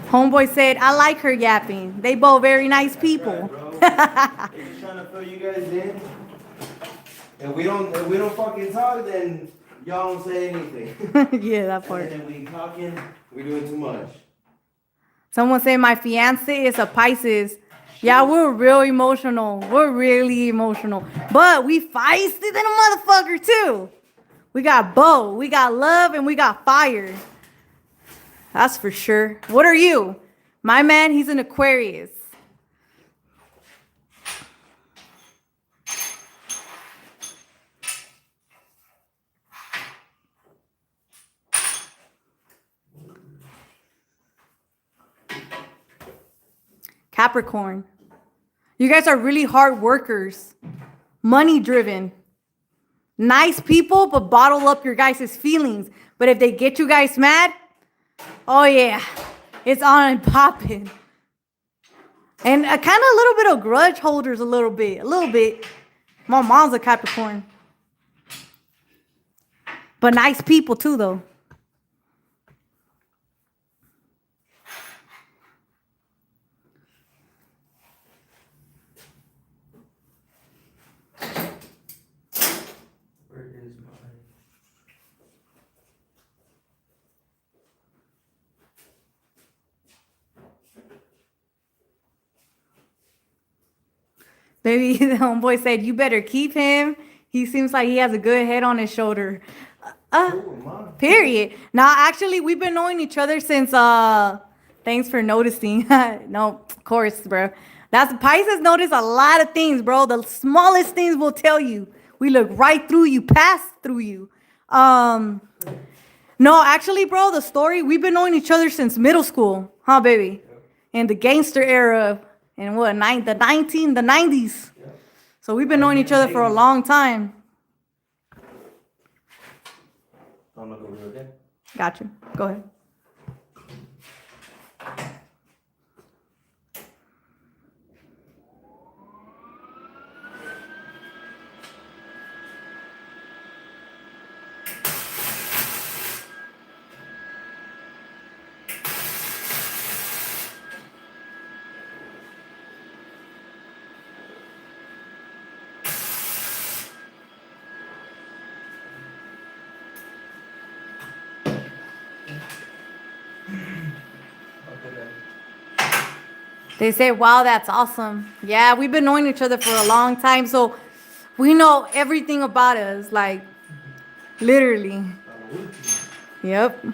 Homeboy said, I like her yapping. They both very nice people. Right, they're just trying to fill you guys in. And we don't fucking talk, then y'all don't say anything. Yeah, that part. And then we talking, we're doing too much. Someone say my fiance is a Pisces. Yeah, we're real emotional. We're really emotional. But we feisty than a motherfucker too. We got both. We got love and we got fire. That's for sure. What are you? My man, he's an Aquarius. Capricorn. You guys are really hard workers. Money driven. Nice people, but bottle up your guys' feelings. But if they get you guys mad, oh yeah, it's on and popping. And kind of a little bit of grudge holders, a little bit. My mom's a Capricorn. But nice people too, though. Where is my... Baby, the homeboy said, you better keep him. He seems like he has a good head on his shoulder. Period. Now, actually, we've been knowing each other since, thanks for noticing. No, of course, bro. That's Pisces notice a lot of things, bro. The smallest things will tell you. We look right through you, pass through you. No, actually, bro, the story, we've been knowing each other since middle school. Huh, baby? In the gangster era. In what, the 90s. So we've been knowing each other for a long time. Don't look over there. Gotcha. Go ahead. They say, wow, that's awesome. Yeah, we've been knowing each other for a long time, so we know everything about us, like, literally. Yep.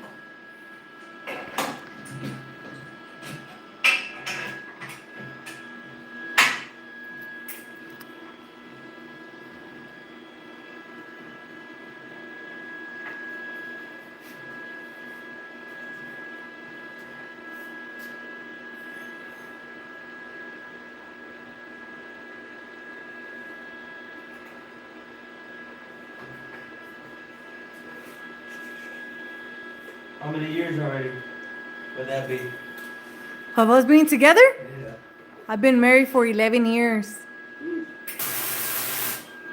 How many years already would that be? Of us being together? Yeah. I've been married for 11 years.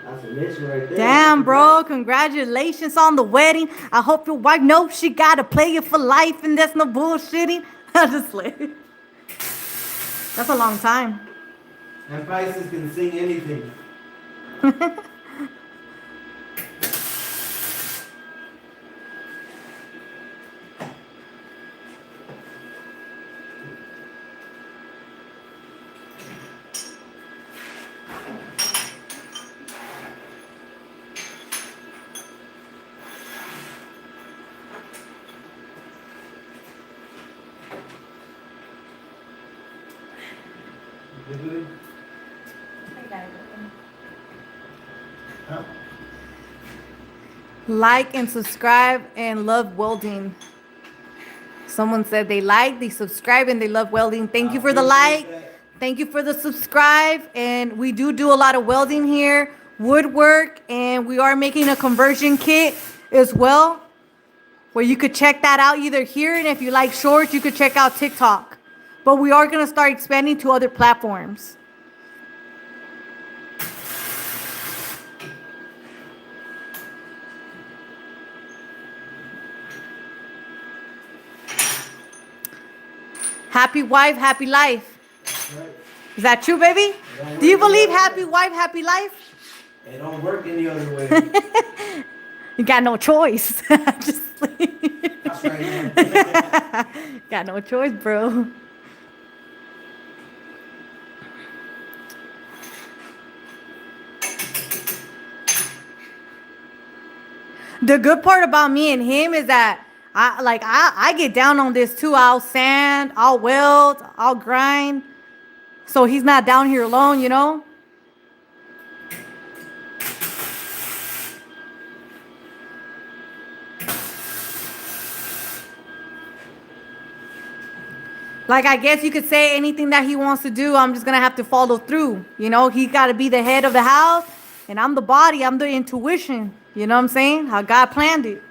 That's a mission right there. Damn, bro. Congratulations on the wedding. I hope your wife knows she got a player for life and there's no bullshitting. I just like, that's a long time. And Pisces can sing anything. Like and subscribe and love welding. Someone said they like, they subscribe, and they love welding. Thank you for the like. Thank you for the subscribe. And we do a lot of welding here, woodwork, and we are making a conversion kit as well, where you could check that out either here, and if you like shorts, you could check out TikTok. But we are going to start expanding to other platforms. Happy wife, happy life. Right. Is that true, baby? Do you believe happy wife, happy life? It don't work any other way. You got no choice. Just That's right. got no choice, bro. The good part about me and him is that I get down on this too. I'll sand, I'll weld, I'll grind. So he's not down here alone, you know? Like, I guess you could say anything that he wants to do, I'm just going to have to follow through. You know, he got to be the head of the house, and I'm the body, I'm the intuition. You know what I'm saying? How God planned it.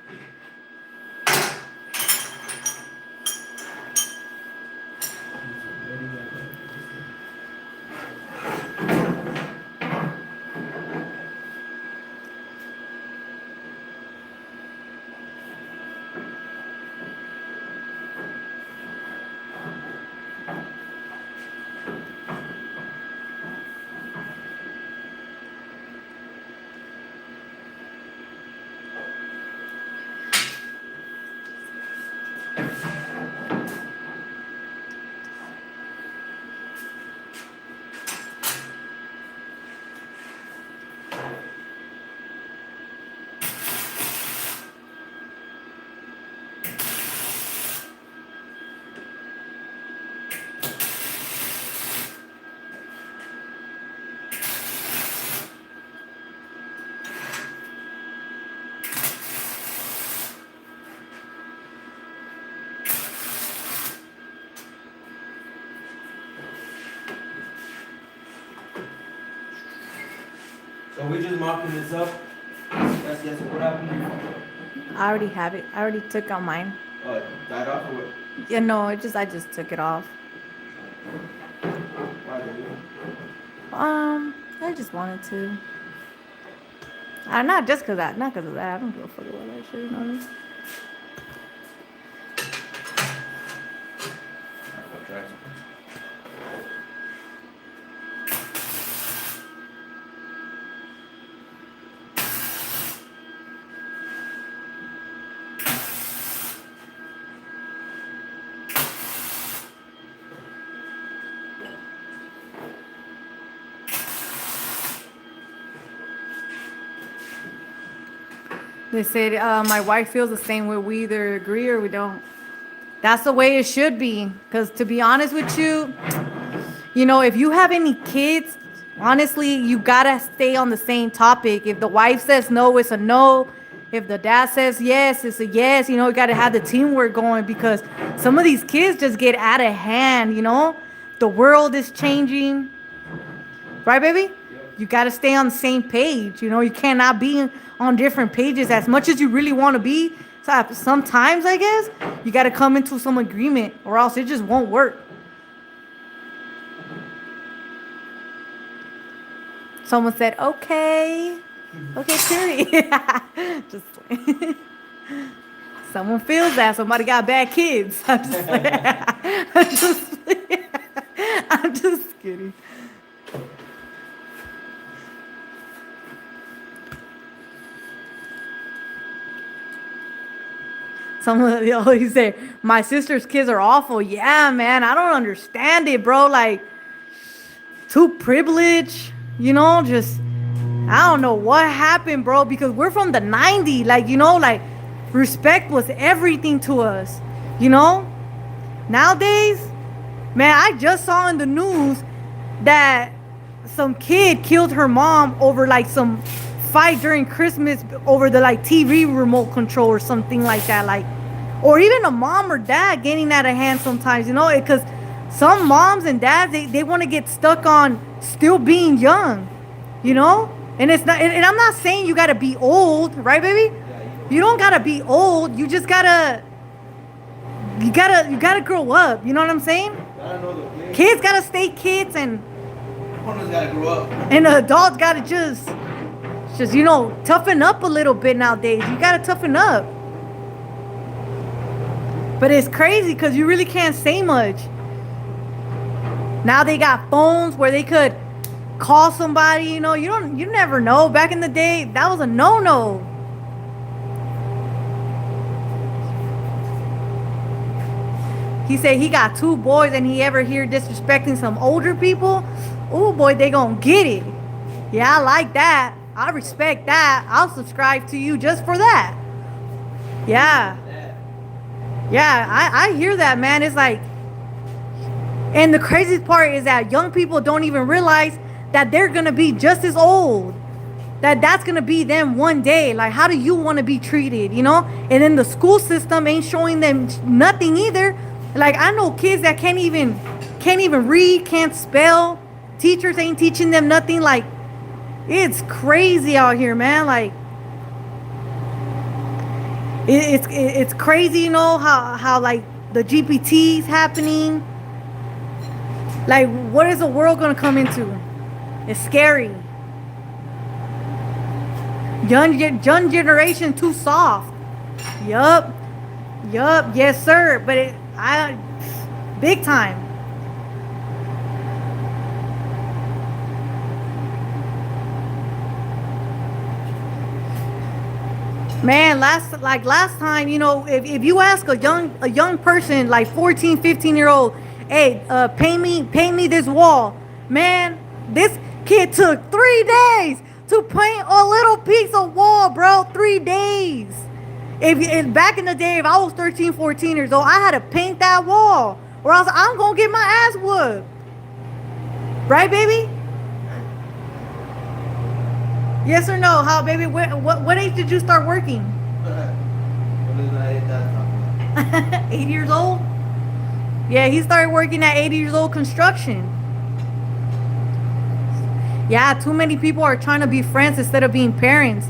So we just marking this up. That's what happened before. I already have it. I already took out mine. Died off or what? Yeah, no, I just took it off. Why did you? I just wanted to. Not just cause that, not cause of that. I don't give a fuck about that shit, you know what I mean? They said my wife feels the same way. We either agree or we don't. That's the way it should be. Because to be honest with you, you know, if you have any kids, honestly, you gotta stay on the same topic. If the wife says no, it's a no. If the dad says yes, it's a yes. You know, you gotta have the teamwork going because some of these kids just get out of hand, you know? The world is changing. Right, baby? You gotta stay on the same page. You know, you cannot be on different pages as much as you really want to be. So sometimes, I guess, you got to come into some agreement or else it just won't work. Someone said, okay. Okay, period. Just someone feels that. Somebody got bad kids. I'm just I'm just kidding. Someone always say, my sister's kids are awful. Yeah, man, I don't understand it, bro. Like, too privileged, you know, just, I don't know what happened, bro, because we're from the 90s. Like, you know, like, respect was everything to us, you know? Nowadays, man, I just saw in the news that some kid killed her mom over, like, some fight during Christmas over the, like, TV remote control or something like that, like, or even a mom or dad getting out of hand sometimes, you know, because some moms and dads, they want to get stuck on still being young, you know, and it's not, and I'm not saying you got to be old, right, baby? You don't got to be old. You just gotta, you gotta grow up. You know what I'm saying? Kids gotta stay kids, and gotta grow up. And the adults gotta just, you know, toughen up a little bit nowadays. You gotta toughen up. But it's crazy because you really can't say much. Now they got phones where they could call somebody, you know, you never know. Back in the day, that was a no-no. He said he got 2 boys and he ever hear disrespecting some older people. Oh boy, they gonna get it. Yeah, I like that. I respect that. I'll subscribe to you just for that. Yeah. Yeah, I hear that, man. It's like, and the craziest part is that young people don't even realize that they're gonna be just as old. That's gonna be them one day. Like, how do you want to be treated, you know? And then the school system ain't showing them nothing either. Like, I know kids that can't even read, can't spell. Teachers ain't teaching them nothing. Like, it's crazy out here, man. Like, it's crazy, you know, how like the GPT's happening. Like, what is the world gonna come into? It's scary. Young generation too soft. Yup, yes sir. But I big time. Man, last time, you know, if you ask a young person like 14, 15-year-old, hey, paint me this wall. Man, this kid took 3 days to paint a little piece of wall, bro. 3 days. If back in the day, if I was 13, 14 years old, I had to paint that wall, or else I'm gonna get my ass whooped. Right, baby? Yes or no? How, baby? What age did you start working? 8 years old? Yeah, he started working at 80 years old construction. Yeah, too many people are trying to be friends instead of being parents.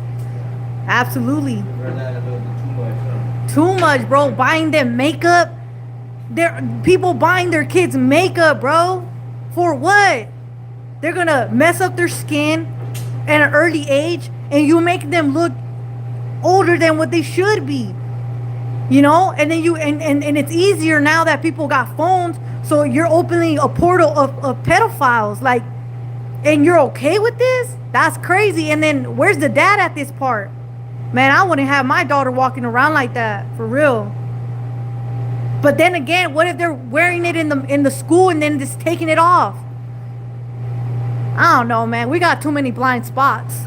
Absolutely. Too much, bro. Buying them makeup. People buying their kids makeup, bro. For what? They're gonna mess up their skin at an early age, and you make them look older than what they should be. You know, and then and it's easier now that people got phones, so you're opening a portal of pedophiles, like, and you're okay with this? That's crazy. And then where's the dad at this part? Man, I wouldn't have my daughter walking around like that, for real. But then again, what if they're wearing it in the school and then just taking it off? I don't know, man. We got too many blind spots.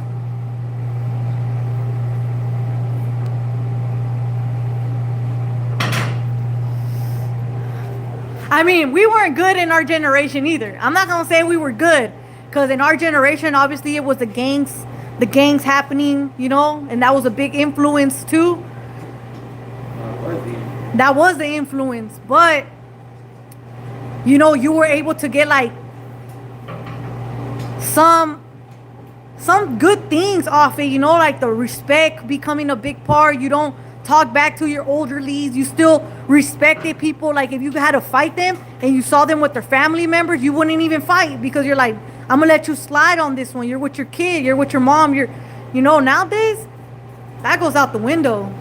I mean, we weren't good in our generation either. I'm not gonna say we were good, because in our generation, obviously, it was the gangs happening, you know, and that was a big influence too. That was the influence, but you know, you were able to get like some good things off it, you know, like the respect becoming a big part. You don't talk back to your elderlies. You still respected people. Like, if you had to fight them and you saw them with their family members, you wouldn't even fight, because you're like, I'm gonna let you slide on this one. You're with your kid, you're with your mom, you know, nowadays that goes out the window.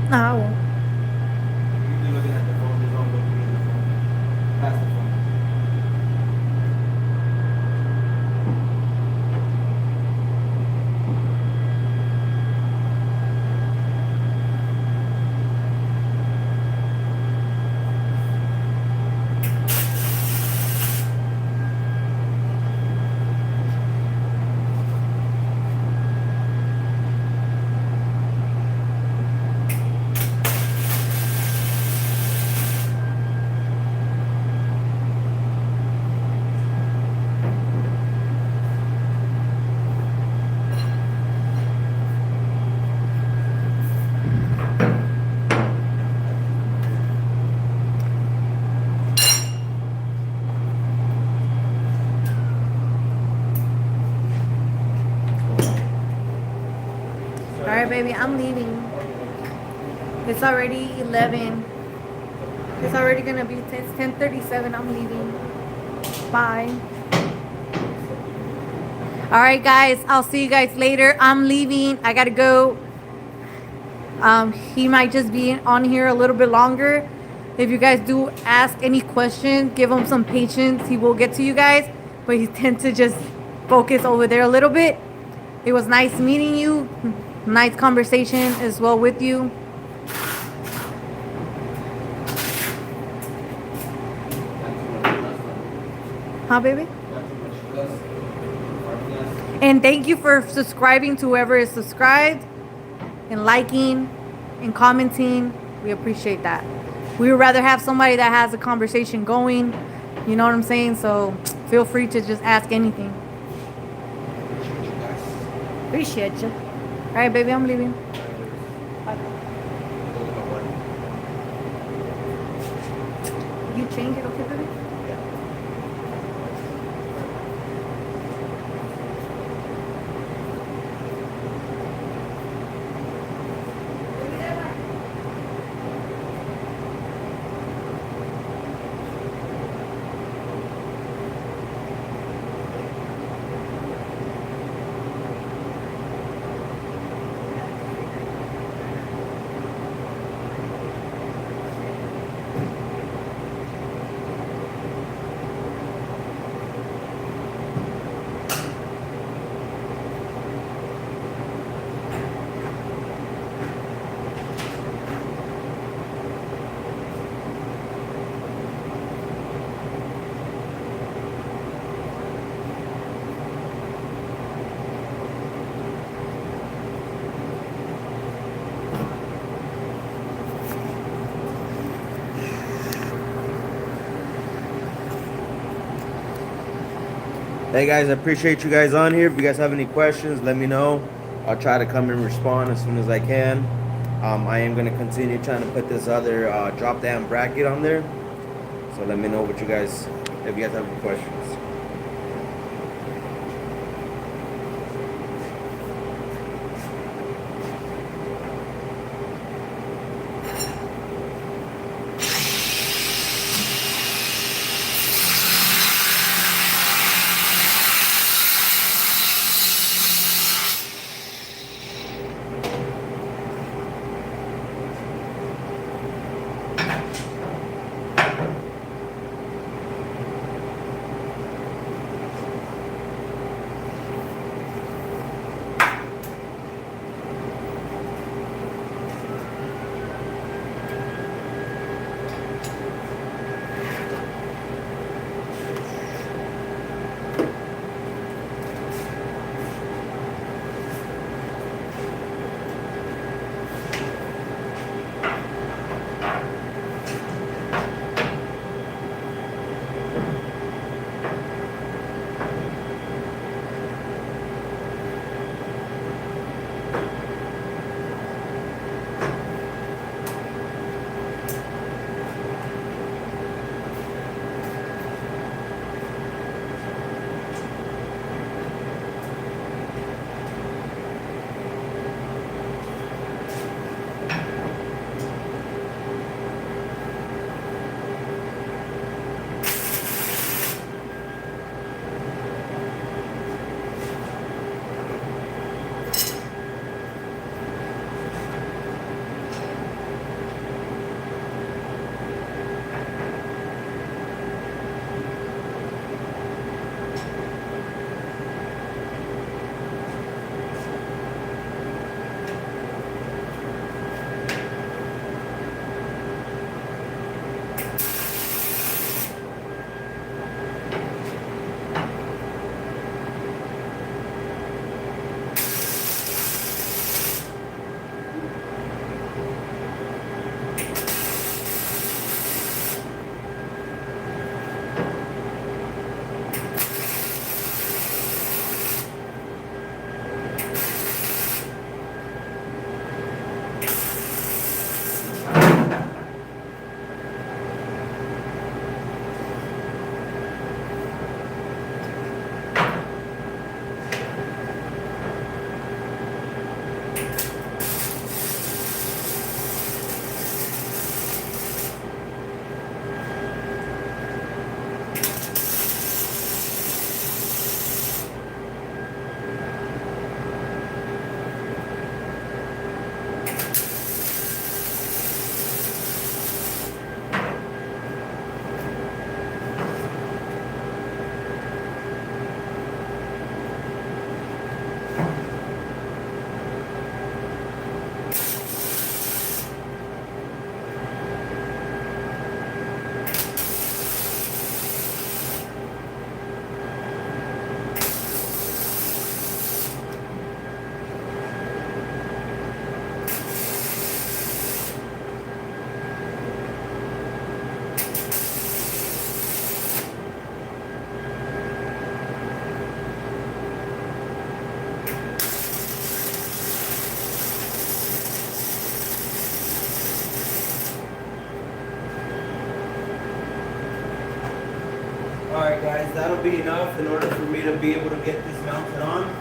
Nah, I won't. You're looking at the phone, there's no looking at the phone. Pass the phone. All right, baby, I'm leaving. It's already 11. It's already gonna be 10:37. I'm leaving. Bye. All right, guys. I'll see you guys later. I'm leaving. I gotta go. He might just be on here a little bit longer. If you guys do ask any questions, give him some patience. He will get to you guys, but he tends to just focus over there a little bit. It was nice meeting you. Nice conversation as well with you. Huh, baby? And thank you for subscribing to whoever is subscribed and liking and commenting. We appreciate that. We would rather have somebody that has a conversation going. You know what I'm saying? So feel free to just ask anything. Appreciate you. All right, baby, I'm leaving. You change it, okay, baby? Hey guys, I appreciate you guys on here. If you guys have any questions, let me know. I'll try to come and respond as soon as I can. I am going to continue trying to put this other drop down bracket on there. So let me know what you guys, if you guys have any questions. Alright guys, that'll be enough in order for me to be able to get this mounted on.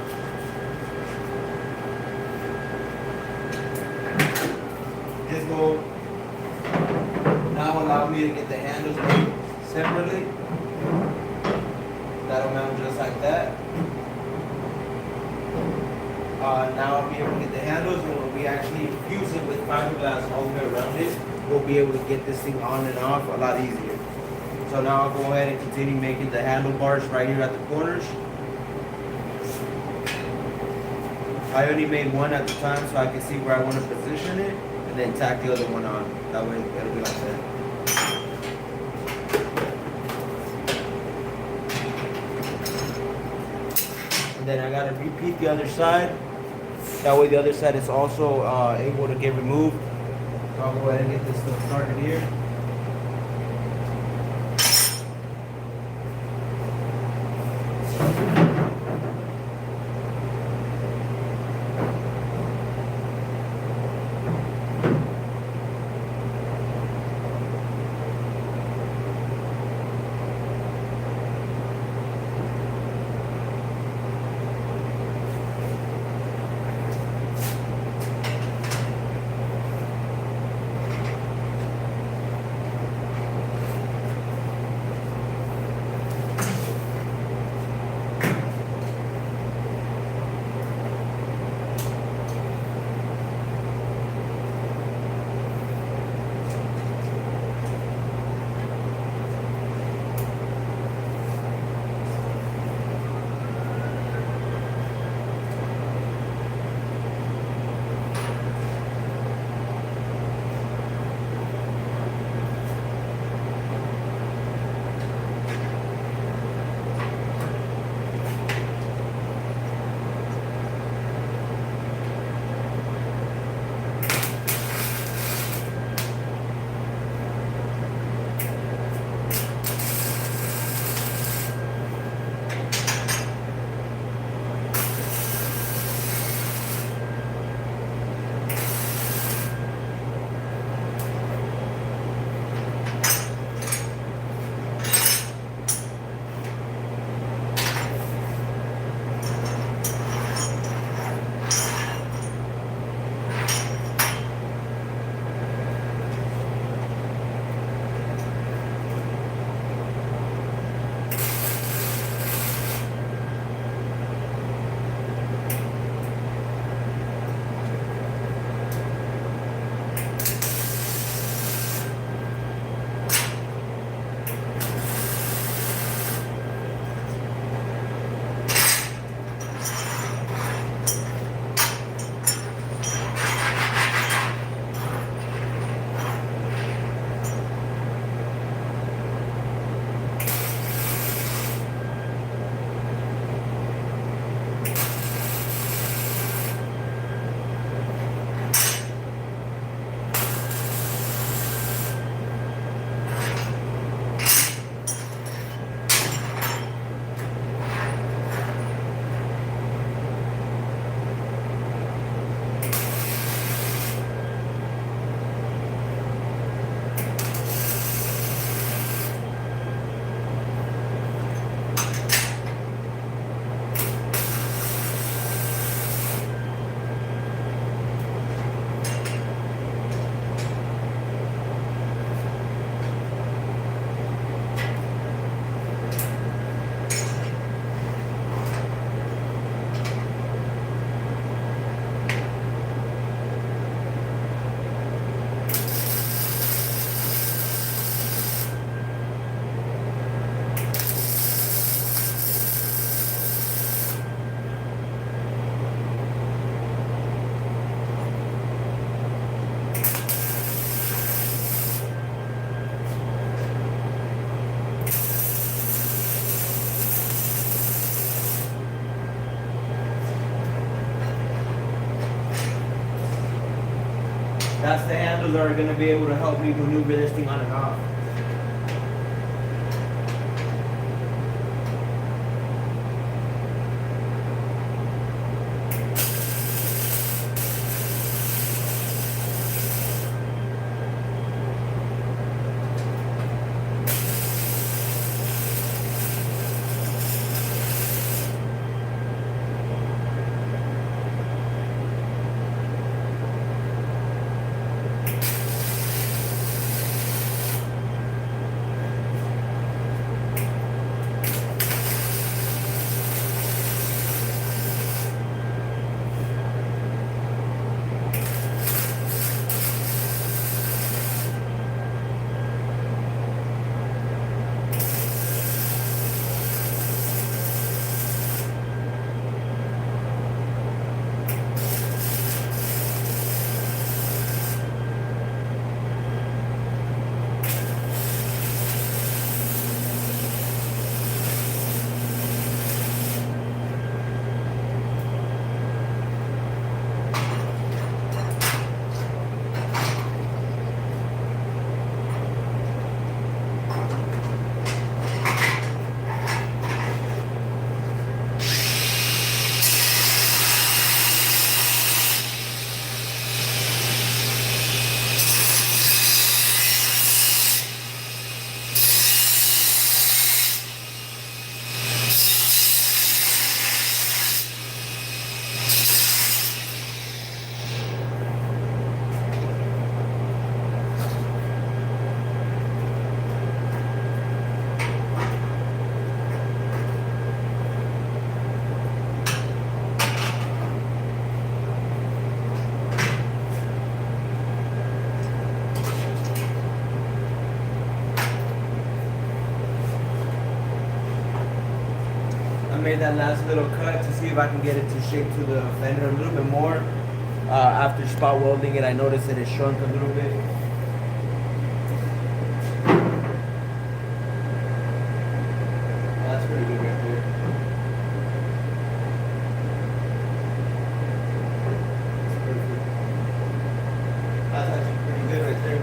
This will now allow me to get the handles made separately. That'll mount just like that. Now I'll be able to get the handles, and when we actually fuse it with fiberglass all the way around it, we'll be able to get this thing on and off a lot easier. So now I'll go ahead and continue making the handlebars right here at the corners. I only made one at the time so I can see where I want to position it, and then tack the other one on. That way it'll be like that. And then I gotta repeat the other side. That way the other side is also able to get removed. So I'll go ahead and get this stuff started here. That's the handles that are going to be able to help me maneuver this thing on and off. I made that last little cut to see if I can get it to shape to the fender a little bit more. After spot welding it, I noticed that it shrunk a little bit. That's pretty good right there. That's perfect. That's actually pretty good right there.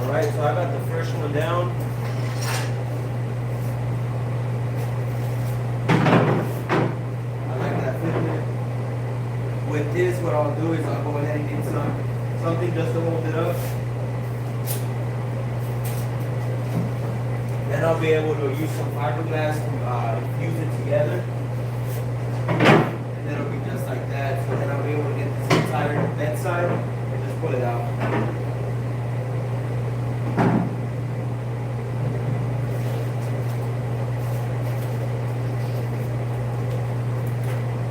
Alright, so I got the first one down. I like that fitment. With this, what I'll do is I'll go ahead and get something just to hold it up. Then I'll be able to use some fiberglass to fuse it together. And it'll be just like that. So then I'll be able to get this entire bed side and just pull it out.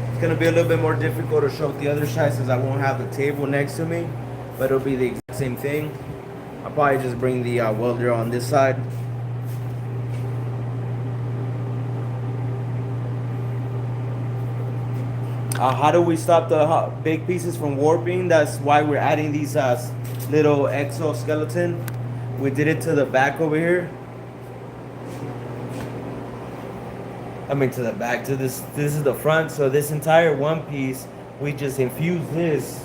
It's gonna be a little bit more difficult to show the other side since I won't have the table next to me, but it'll be the exact same thing. I'll probably just bring the welder on this side. How do we stop the big pieces from warping? That's why we're adding these little exoskeleton. We did it to the back over here. I mean to the back, to this is the front. So this entire one piece, we just infused this.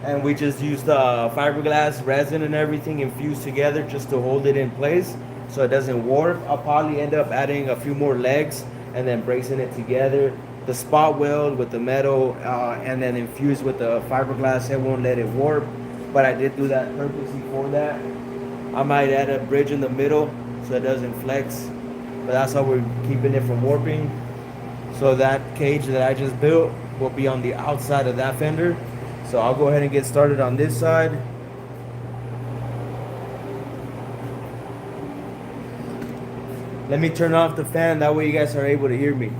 And we just used fiberglass, resin and everything infused together just to hold it in place so it doesn't warp. I'll probably end up adding a few more legs and then bracing it together. The spot weld with the metal and then infused with the fiberglass, it won't let it warp. But I did do that purposely for that. I might add a bridge in the middle so it doesn't flex. But that's how we're keeping it from warping. So that cage that I just built will be on the outside of that fender. So I'll go ahead and get started on this side. Let me turn off the fan, that way you guys are able to hear me.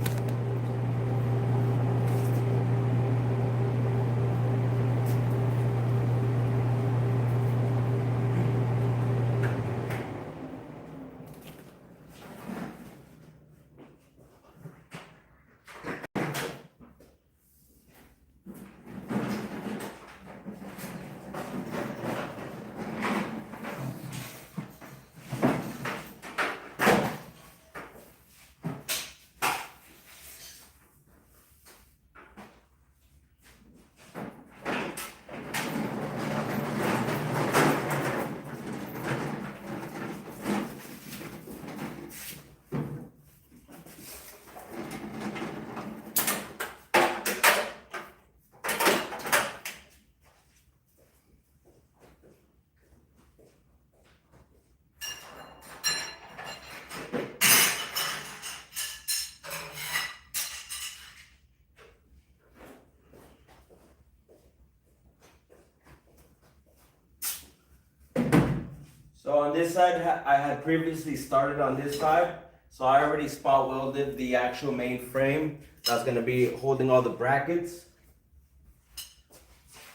So on this side, I had previously started on this side. So I already spot welded the actual main frame. That's gonna be holding all the brackets.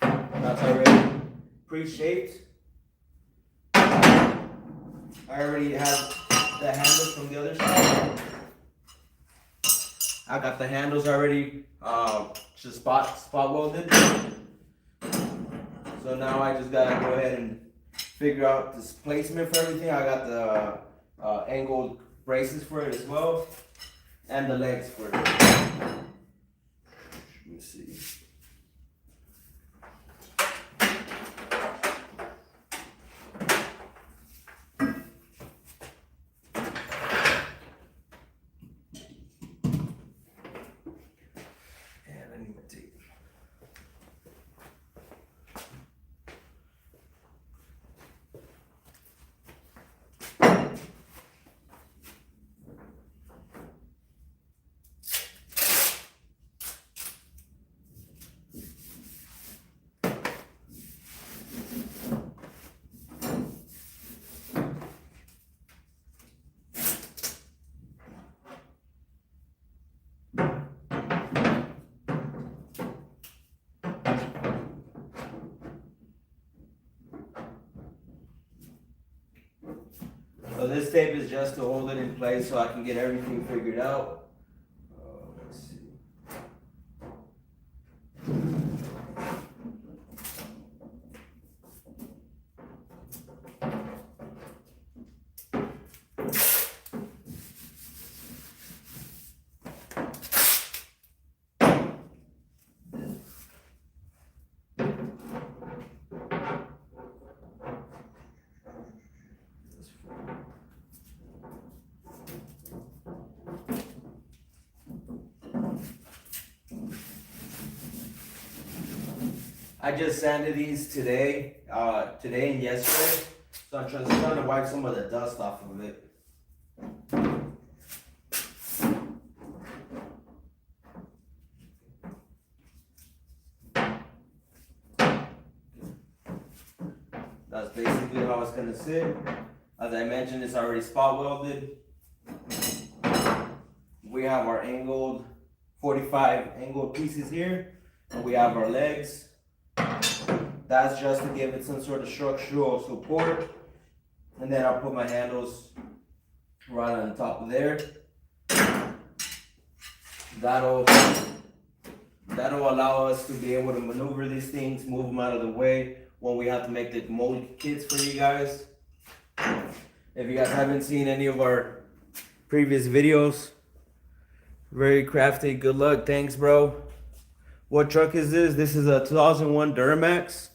That's already pre-shaped. I already have the handles from the other side. I got the handles already just spot welded. So now I just gotta go ahead and figure out this placement for everything. I got the angled braces for it as well, and the legs for it. Let me see. And I need my tape. So this tape is just to hold it in place so I can get everything figured out. Let's see. I just sanded these today and yesterday, so I'm trying to wipe some of the dust off of it. That's basically how it's gonna sit. As I mentioned, it's already spot welded. We have our angled 45 angled pieces here, and we have our legs. That's just to give it some sort of structural support. And then I'll put my handles right on top of there. That'll allow us to be able to maneuver these things, move them out of the way when we have to make the mold kits for you guys. If you guys haven't seen any of our previous videos, very crafty, good luck, thanks bro. What truck is this? This is a 2001 Duramax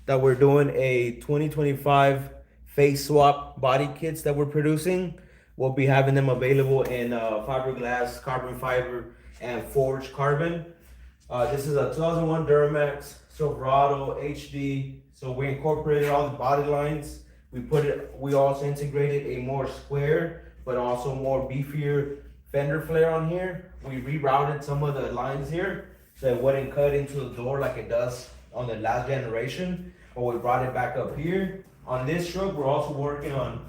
that we're doing a 2025 face swap body kits that we're producing. We'll be having them available in fiberglass, carbon fiber, and forged carbon. This is a 2001 Duramax Silverado HD. So we incorporated all the body lines. We also integrated a more square, but also more beefier fender flare on here. We rerouted some of the lines here so it wouldn't cut into the door like it does on the last generation, but we brought it back up here. On this truck, we're also working on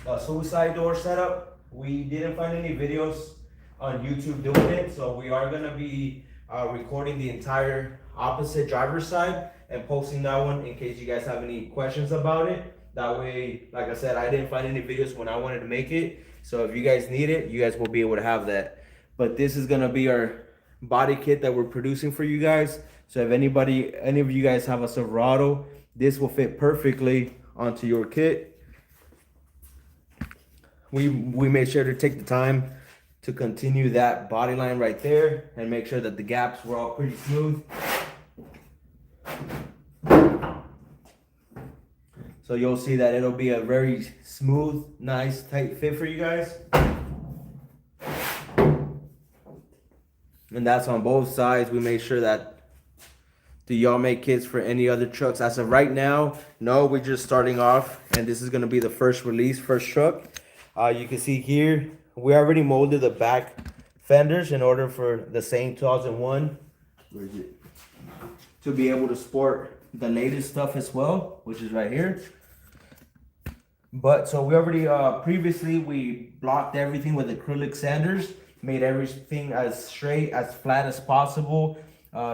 a suicide door setup. We didn't find any videos on YouTube doing it, so we are gonna be recording the entire opposite driver's side and posting that one in case you guys have any questions about it. That way, like I said, I didn't find any videos when I wanted to make it, so if you guys need it, you guys will be able to have that. But this is gonna be our body kit that we're producing for you guys. So if any of you guys have a Silverado, this will fit perfectly onto your kit. We made sure to take the time to continue that body line right there and make sure that the gaps were all pretty smooth. So you'll see that it'll be a very smooth, nice, tight fit for you guys. And that's on both sides. We made sure that. Do y'all make kits for any other trucks? As of right now, no, we're just starting off, and this is gonna be the first release, first truck. You can see here, we already molded the back fenders in order for the same 2001. Where is it? To be able to sport the latest stuff as well, which is right here. But so we already, previously we blocked everything with acrylic sanders, made everything as straight, as flat as possible.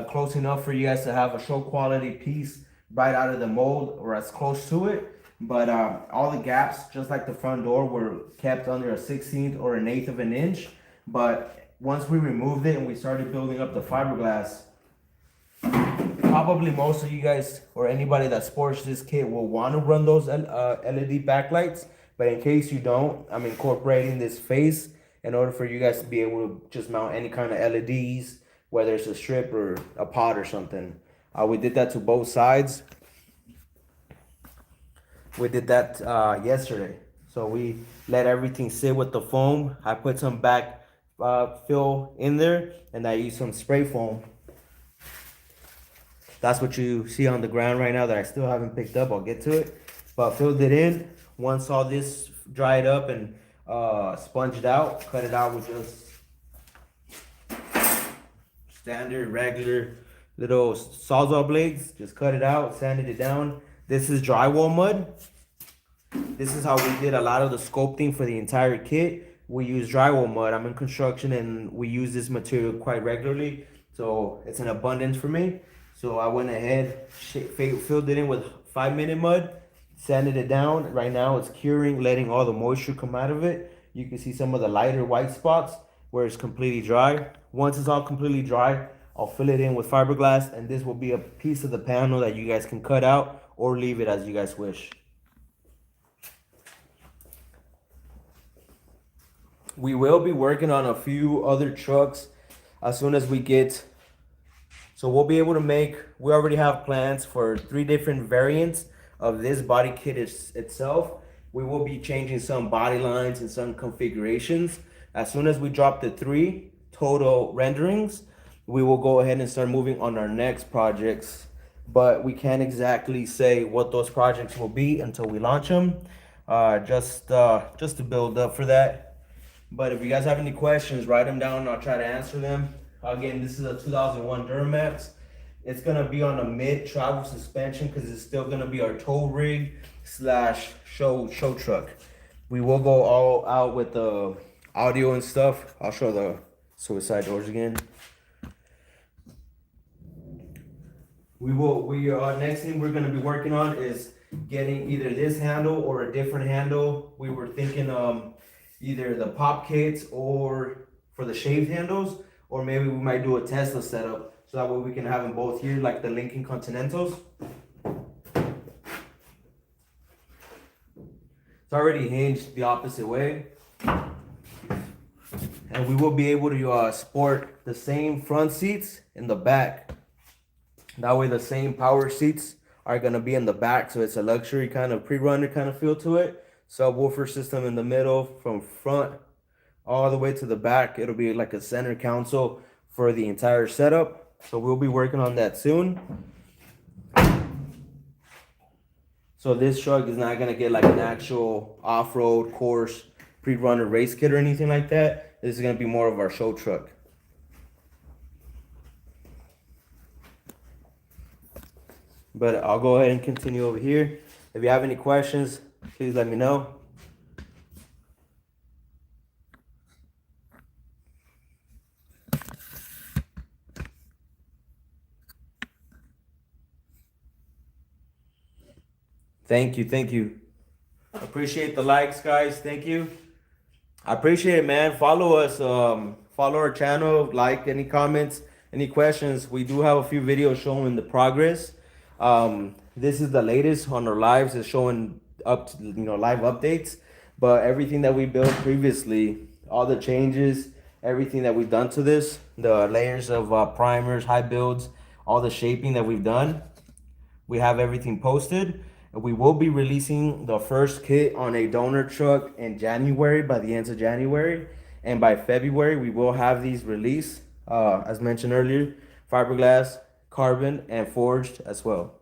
Close enough for you guys to have a show quality piece right out of the mold or as close to it. But all the gaps, just like the front door, were kept under a 1/16 or an 1/8 of an inch. But once we removed it and we started building up the fiberglass, probably most of you guys or anybody that sports this kit will want to run those LED backlights. But in case you don't, I'm incorporating this face in order for you guys to be able to just mount any kind of LEDs, whether it's a strip or a pot or something. We did that to both sides. We did that yesterday. So we let everything sit with the foam. I put some back fill in there, and I used some spray foam. That's what you see on the ground right now that I still haven't picked up. I'll get to it. But filled it in. Once all this dried up and sponged out, cut it out with just standard, regular little sawzall blades. Just cut it out, sanded it down. This is drywall mud. This is how we did a lot of the sculpting for the entire kit. We use drywall mud. I'm in construction and we use this material quite regularly. So it's an abundance for me. So I went ahead, filled it in with 5-minute mud, sanded it down. Right now it's curing, letting all the moisture come out of it. You can see some of the lighter white spots where it's completely dry. Once it's all completely dry, I'll fill it in with fiberglass, and this will be a piece of the panel that you guys can cut out or leave it as you guys wish. We will be working on a few other trucks as soon as we get, so we'll be able to make, we already have plans for 3 different variants of this body kit itself. We will be changing some body lines and some configurations. As soon as we drop the 3 total renderings, we will go ahead and start moving on our next projects, but we can't exactly say what those projects will be until we launch them, just to build up for that. But if you guys have any questions, write them down and I'll try to answer them. Again, this is a 2001 Duramax. It's gonna be on a mid travel suspension because it's still gonna be our tow rig slash show truck. We will go all out with the audio and stuff. I'll show the suicide doors again. Next thing we're gonna be working on is getting either this handle or a different handle. We were thinking either the pop kits or for the shaved handles, or maybe we might do a Tesla setup so that way we can have them both here like the Lincoln Continentals. It's already hinged the opposite way, and we will be able to sport the same front seats in the back. That way the same power seats are gonna be in the back, so it's a luxury kind of pre-runner kind of feel to it. Subwoofer system in the middle from front all the way to the back. It'll be like a center console for the entire setup. So we'll be working on that soon. So this truck is not gonna get like an actual off-road course pre-runner race kit or anything like that. This is gonna be more of our show truck. But I'll go ahead and continue over here. If you have any questions, please let me know. Thank you. Appreciate the likes, guys. Thank you. I appreciate it, man. Follow us, follow our channel, like any comments, any questions. We do have a few videos showing the progress. This is the latest on our lives, is showing up to, live updates, but everything that we built previously, all the changes, everything that we've done to this, the layers of primers, high builds, all the shaping that we've done, we have everything posted. We will be releasing the first kit on a donor truck in January, by the end of January, and by February we will have these released, as mentioned earlier, fiberglass, carbon, and forged as well.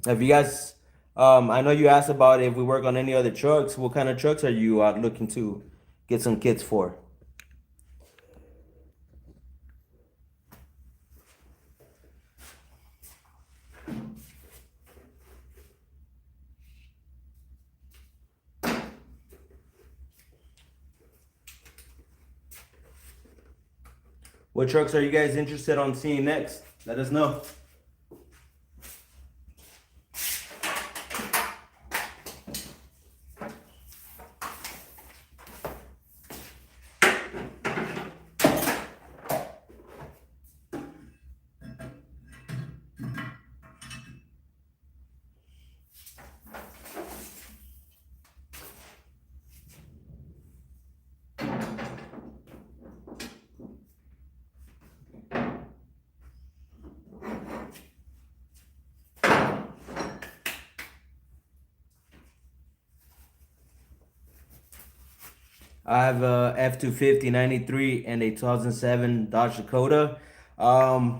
If you guys, I know you asked about if we work on any other trucks. What kind of trucks are you looking to get some kits for? What trucks are you guys interested on seeing next? Let us know. I have a F-250 93 and a 2007 Dodge Dakota.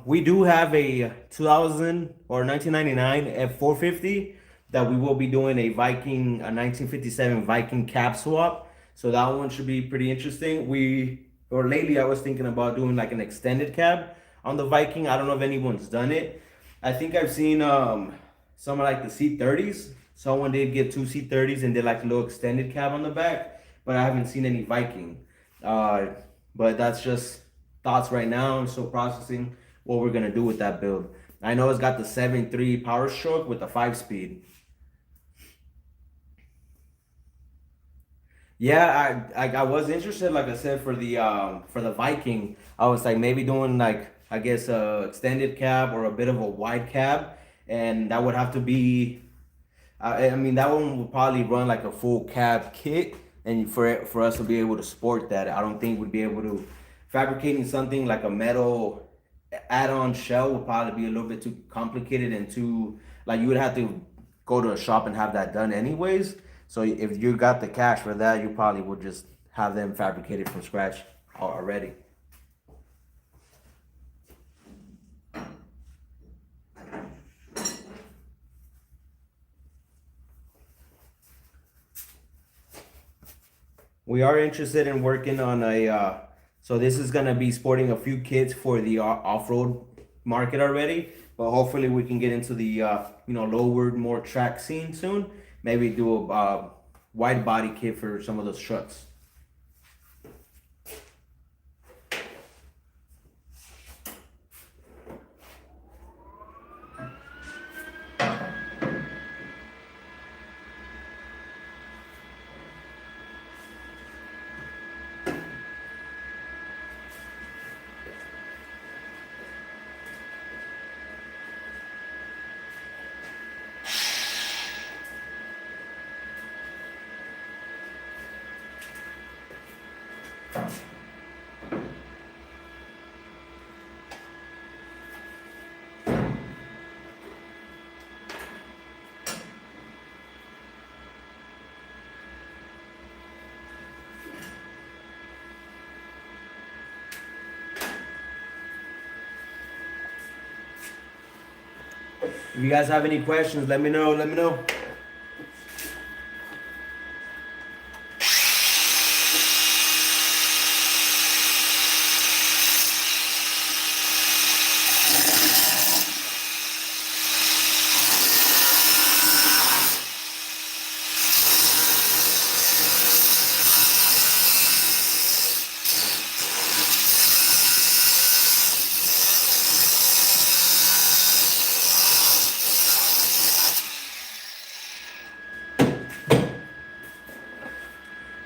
We do have a 2000 or 1999 F-450 that we will be doing a 1957 Viking cab swap. So that one should be pretty interesting. Lately I was thinking about doing like an extended cab on the Viking. I don't know if anyone's done it. I think I've seen some like the C30s. Someone did get 2 C30s and did like a little extended cab on the back, but I haven't seen any Viking. But that's just thoughts right now. I'm still processing what we're gonna do with that build. I know it's got the 7.3 power stroke with the 5-speed. Yeah, I was interested, like I said, for the Viking. I was like maybe doing like I guess a extended cab or a bit of a wide cab, and that would have to be. I mean that one would probably run like a full cab kit, and for us to be able to sport that, I don't think we'd be able to. Fabricating something like a metal add-on shell would probably be a little bit too complicated and too like you would have to go to a shop and have that done anyways. So if you got the cash for that, you probably would just have them fabricated from scratch already. We are interested in working on so this is gonna be sporting a few kits for the off-road market already, but hopefully we can get into the lower, more track scene soon. Maybe do a wide body kit for some of those trucks. If you guys have any questions, let me know. Let me know.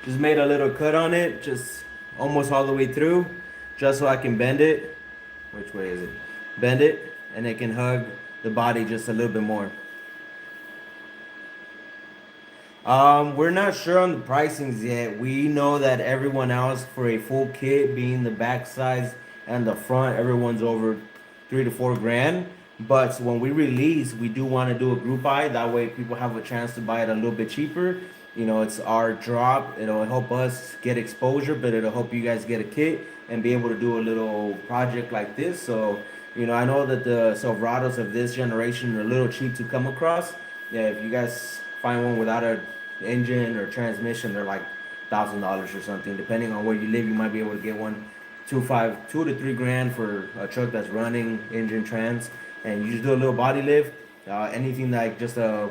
Just made a little cut on it, just almost all the way through, just so I can bend it. Which way is it? Bend it, and it can hug the body just a little bit more. We're not sure on the pricings yet. We know that everyone else for a full kit, being the back sides and the front, everyone's over 3 to 4 grand. But when we release, we do want to do a group buy. That way, people have a chance to buy it a little bit cheaper. You know, it's our drop. It'll help us get exposure, but it'll help you guys get a kit and be able to do a little project like this. So, you know, I know that the Silverados of this generation are a little cheap to come across. Yeah, if you guys find one without a engine or transmission, they're like $1,000 or something. Depending on where you live, you might be able to get one 2 to 3 grand for a truck that's running engine trans, and you just do a little body lift. Anything like just a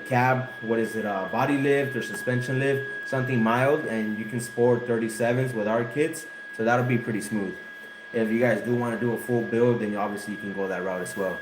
cab, what is it, a body lift or suspension lift, something mild, and you can sport 37s with our kits, so that'll be pretty smooth. If you guys do want to do a full build, then obviously you can go that route as well.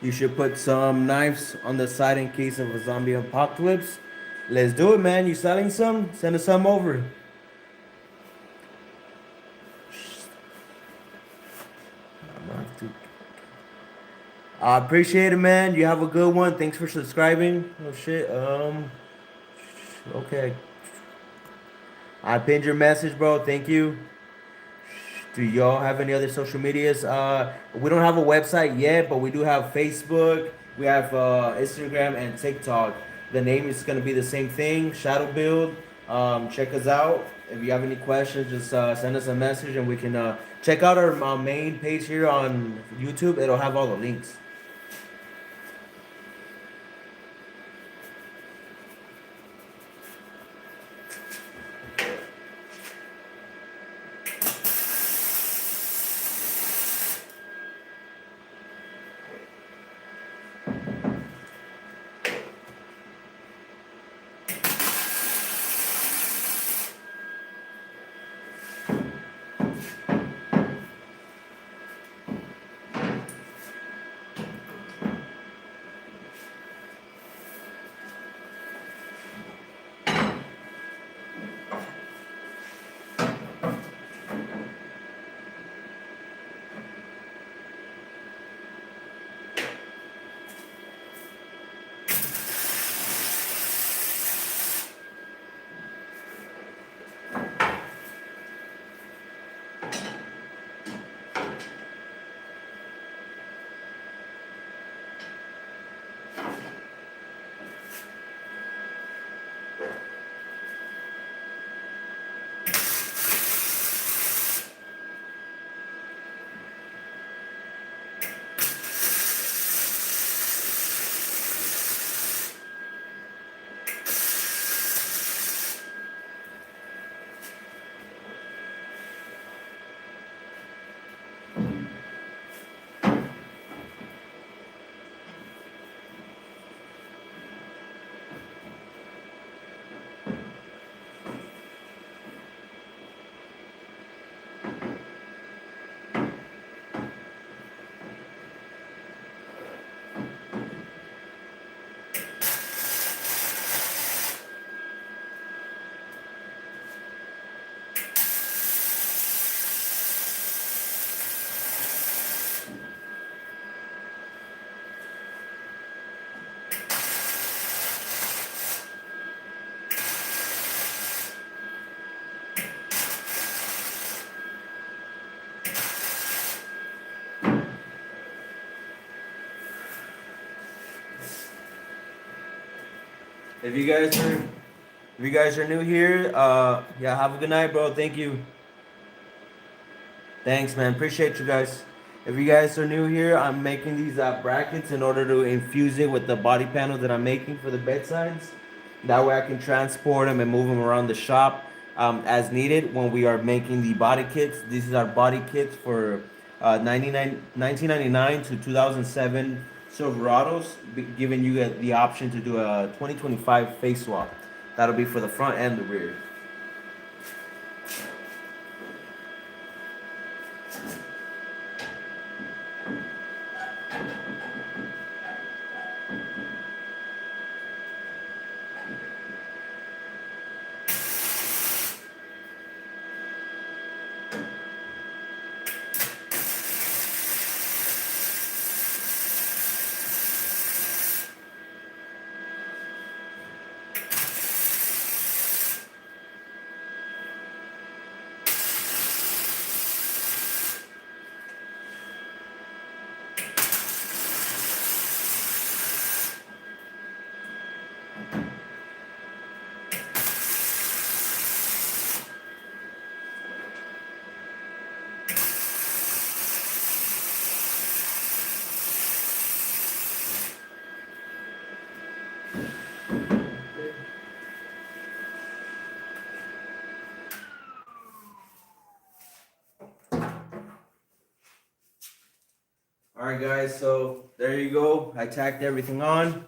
You should put some knives on the side in case of a zombie apocalypse. Let's do it, man. You selling some? Send us some over. I appreciate it, man. You have a good one. Thanks for subscribing. Oh shit. Okay. I pinned your message, bro. Thank you. Do y'all have any other social medias? We don't have a website yet, but we do have Facebook. We have Instagram and TikTok. The name is gonna be the same thing, Shadow Build. Check us out. If you have any questions, just send us a message, and we can check out our main page here on YouTube. It'll have all the links. If you guys are new here, yeah, have a good night, bro. Thank you. Thanks, man. Appreciate you guys. If you guys are new here, I'm making these brackets in order to infuse it with the body panel that I'm making for the bedsides. That way I can transport them and move them around the shop as needed when we are making the body kits. These are body kits for 1999 to 2007 Silverados, giving you the option to do a 2025 face swap. That'll be for the front and the rear. Alright guys, so there you go. I tacked everything on.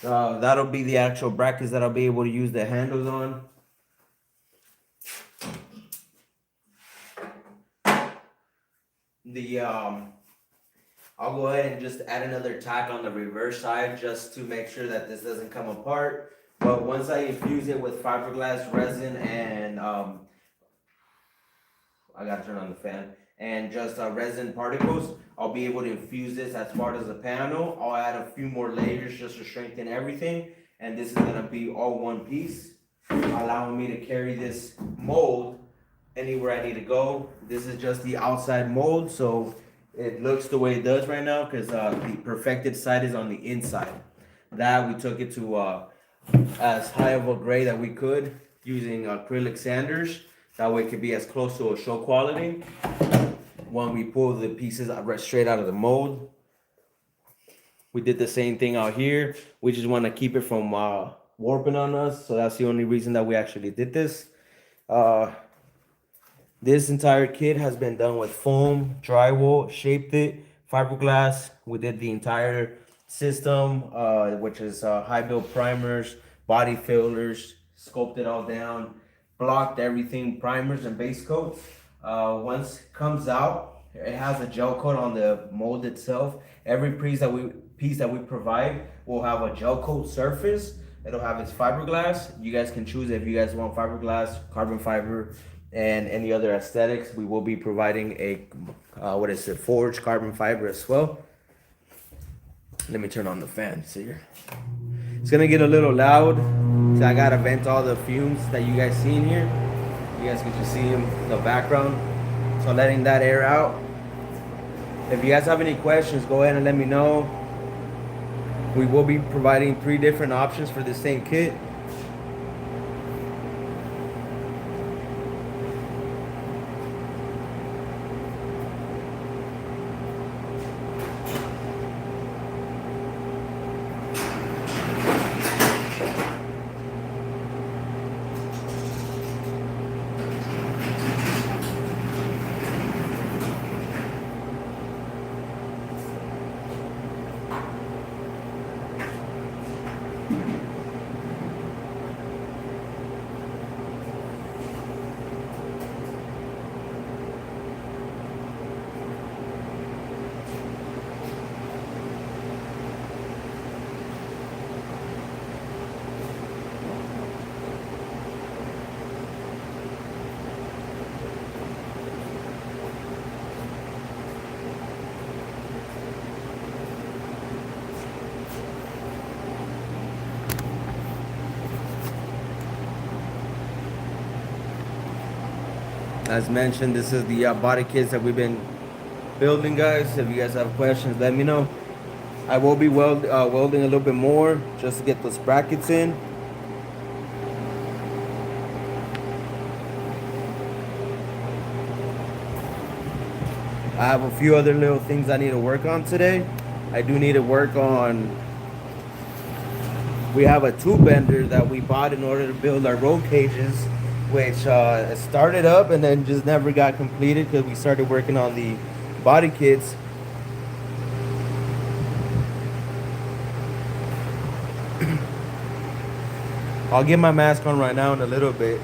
That'll be the actual brackets that I'll be able to use the handles on. I'll go ahead and just add another tack on the reverse side just to make sure that this doesn't come apart. But once I infuse it with fiberglass resin and I gotta turn on the fan, and just resin particles, I'll be able to infuse this as part of the panel. I'll add a few more layers just to strengthen everything, and this is gonna be all one piece, allowing me to carry this mold anywhere I need to go. This is just the outside mold, so it looks the way it does right now because the perfected side is on the inside. That we took it to as high of a grade that we could using acrylic sanders. That way it could be as close to a show quality when we pull the pieces straight out of the mold. We did the same thing out here. We just want to keep it from warping on us. So that's the only reason that we actually did this. This entire kit has been done with foam, drywall, shaped it, fiberglass. We did the entire system, which is high build primers, body fillers, sculpted all down, blocked everything, primers and base coats. Once it comes out, it has a gel coat on the mold itself. Every piece that we provide will have a gel coat surface. It'll have its fiberglass. You guys can choose if you guys want fiberglass, carbon fiber, and any other aesthetics. We will be providing a forged carbon fiber as well. Let me turn on the fan. See here. It's gonna get a little loud, so I gotta vent all the fumes that you guys see in here. You guys can just see them in the background. So letting that air out. If you guys have any questions, go ahead and let me know. We will be providing 3 different options for the same kit. As mentioned, this is the body kits that we've been building, guys. If you guys have questions, let me know. I will be welding a little bit more just to get those brackets in. I have a few other little things I need to work on today. I do need to work on, we have a tube bender that we bought in order to build our roll cages, which started up and then just never got completed because we started working on the body kits. I'll get my mask on right now in a little bit.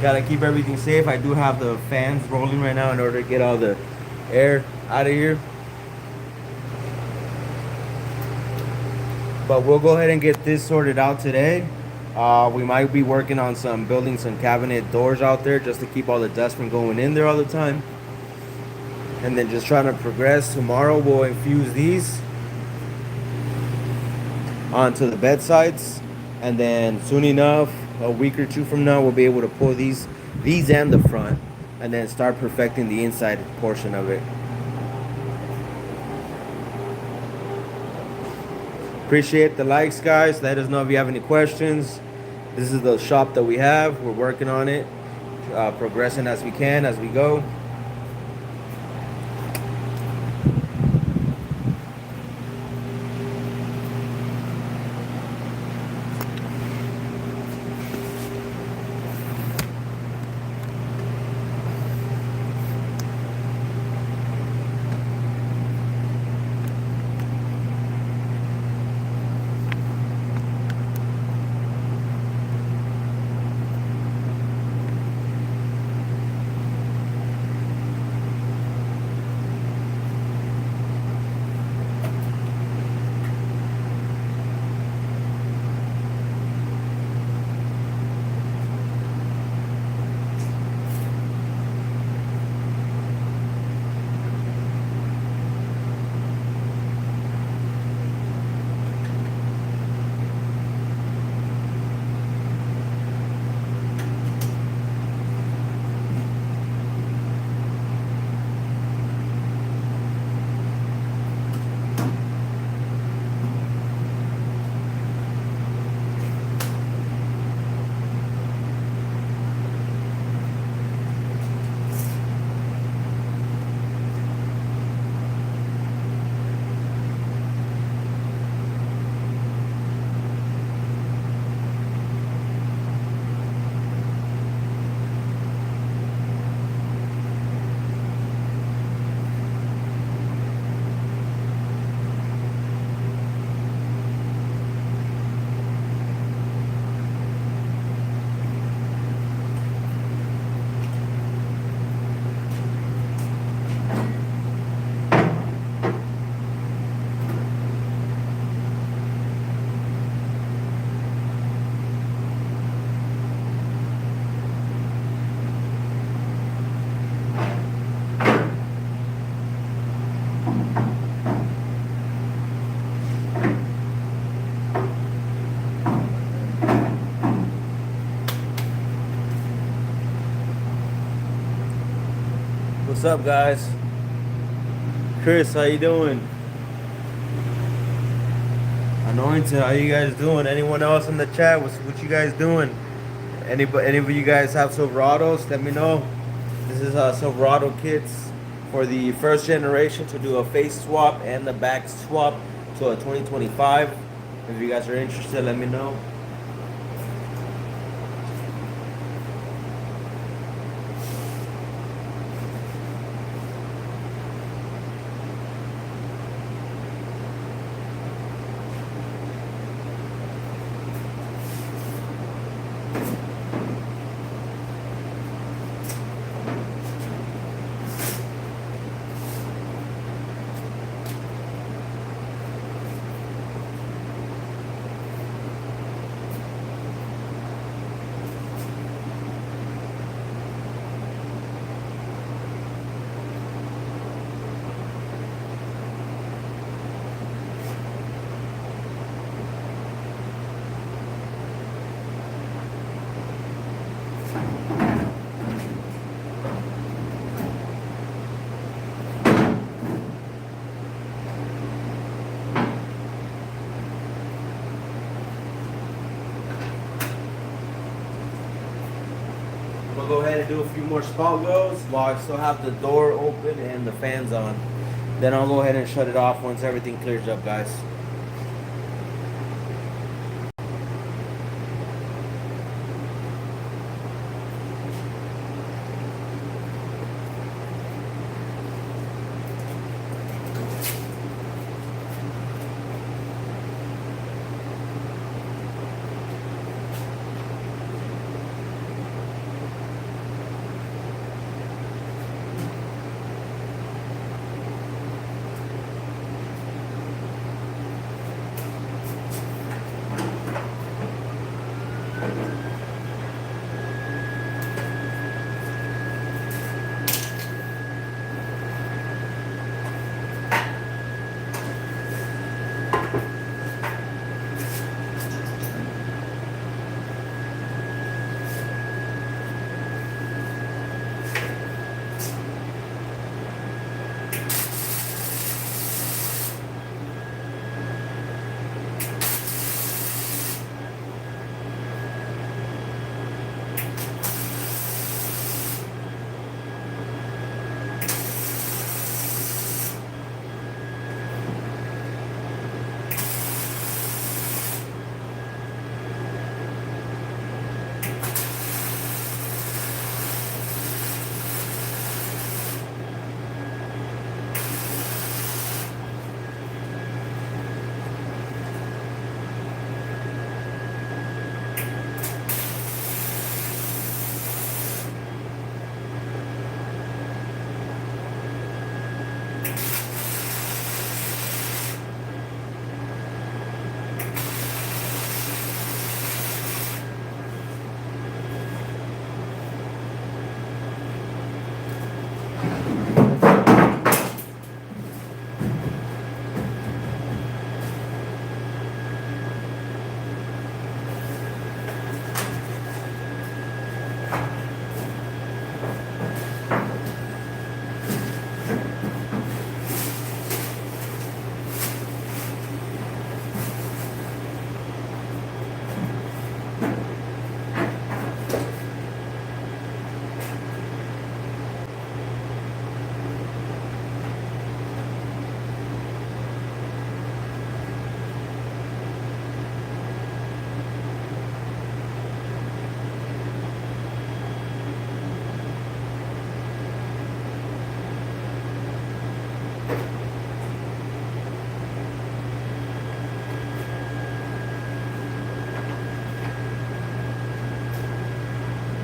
Gotta keep everything safe. I do have the fans rolling right now in order to get all the air out of here. But we'll go ahead and get this sorted out today. We might be working on building some cabinet doors out there just to keep all the dust from going in there all the time. And then just trying to progress. Tomorrow we'll infuse these onto the bedsides. And then soon enough, a week or 2 from now, we'll be able to pull these and the front. And then start perfecting the inside portion of it. Appreciate the likes, guys. Let us know if you have any questions. This is the shop that we have. We're working on it, progressing as we can as we go. What's up, guys? Chris, how you doing? Anointed, how you guys doing? Anyone else in the chat? What you guys doing? Any of you guys have Silverados? Let me know. This is Silverado kits for the first generation to do a face swap and the back swap to a 2025. If you guys are interested, let me know. I'm gonna go ahead and do a few more spout welds while I still have the door open and the fans on. Then I'll go ahead and shut it off once everything clears up, guys.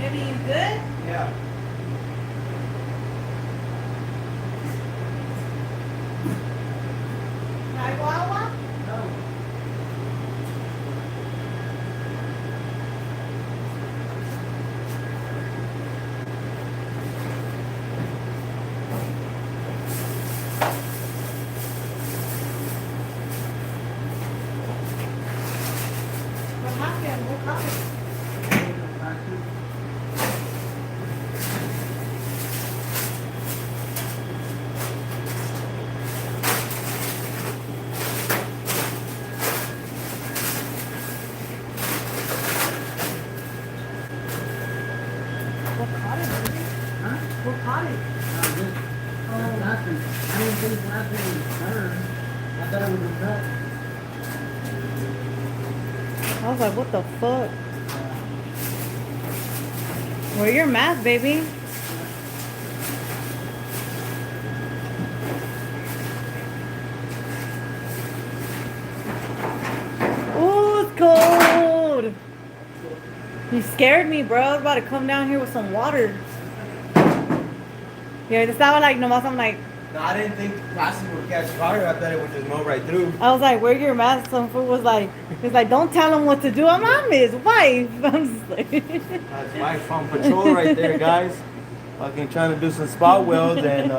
Maybe you good? Yeah. Can I go out one? No. What happened? What happened? got it. Nothing. I didn't think nothing would turn. I thought it would have melted. I was like, what the fuck? Wear your mask, baby. Ooh, it's cold. You scared me, bro. I was about to come down here with some water. Yeah, this sounded like nomás I'm like. No, I didn't think plastic would catch fire. I thought it would just melt right through. I was like, wear your mask. Some fool was like, he's like, don't tell him what to do. I'm his wife. I'm just like. That's wife on patrol right there, guys. Fucking trying to do some spot welds and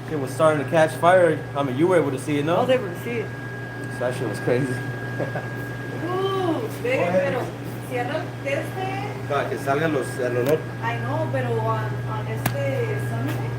shit was starting to catch fire. I mean, you were able to see it, no? I was able to see it. So that shit was crazy. Ve, pero cierra este. Para que salgan el olor. I know, pero on este Sunday.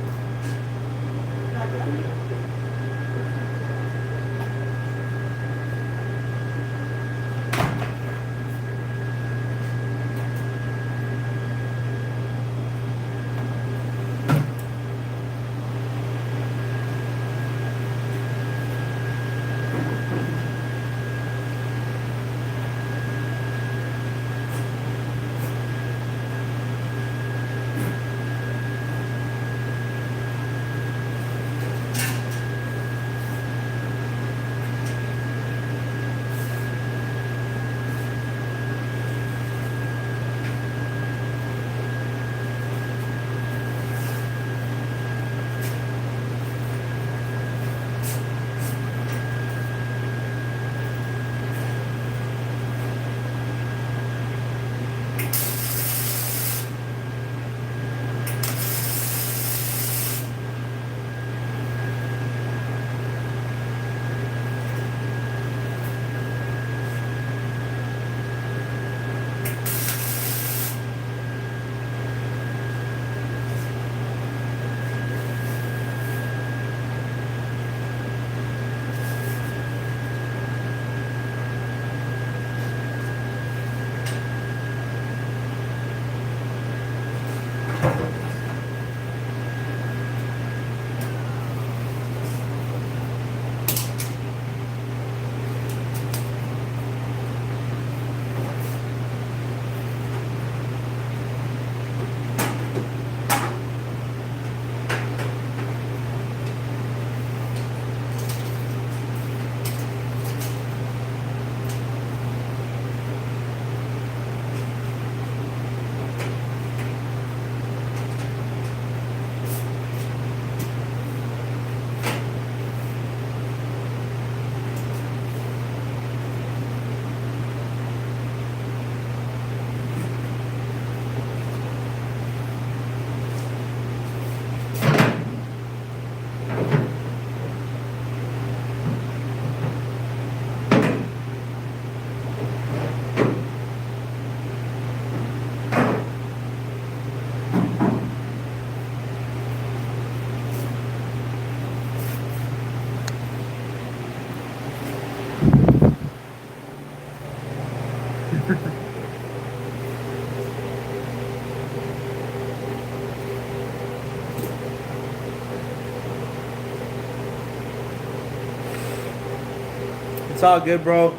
It's all good, bro.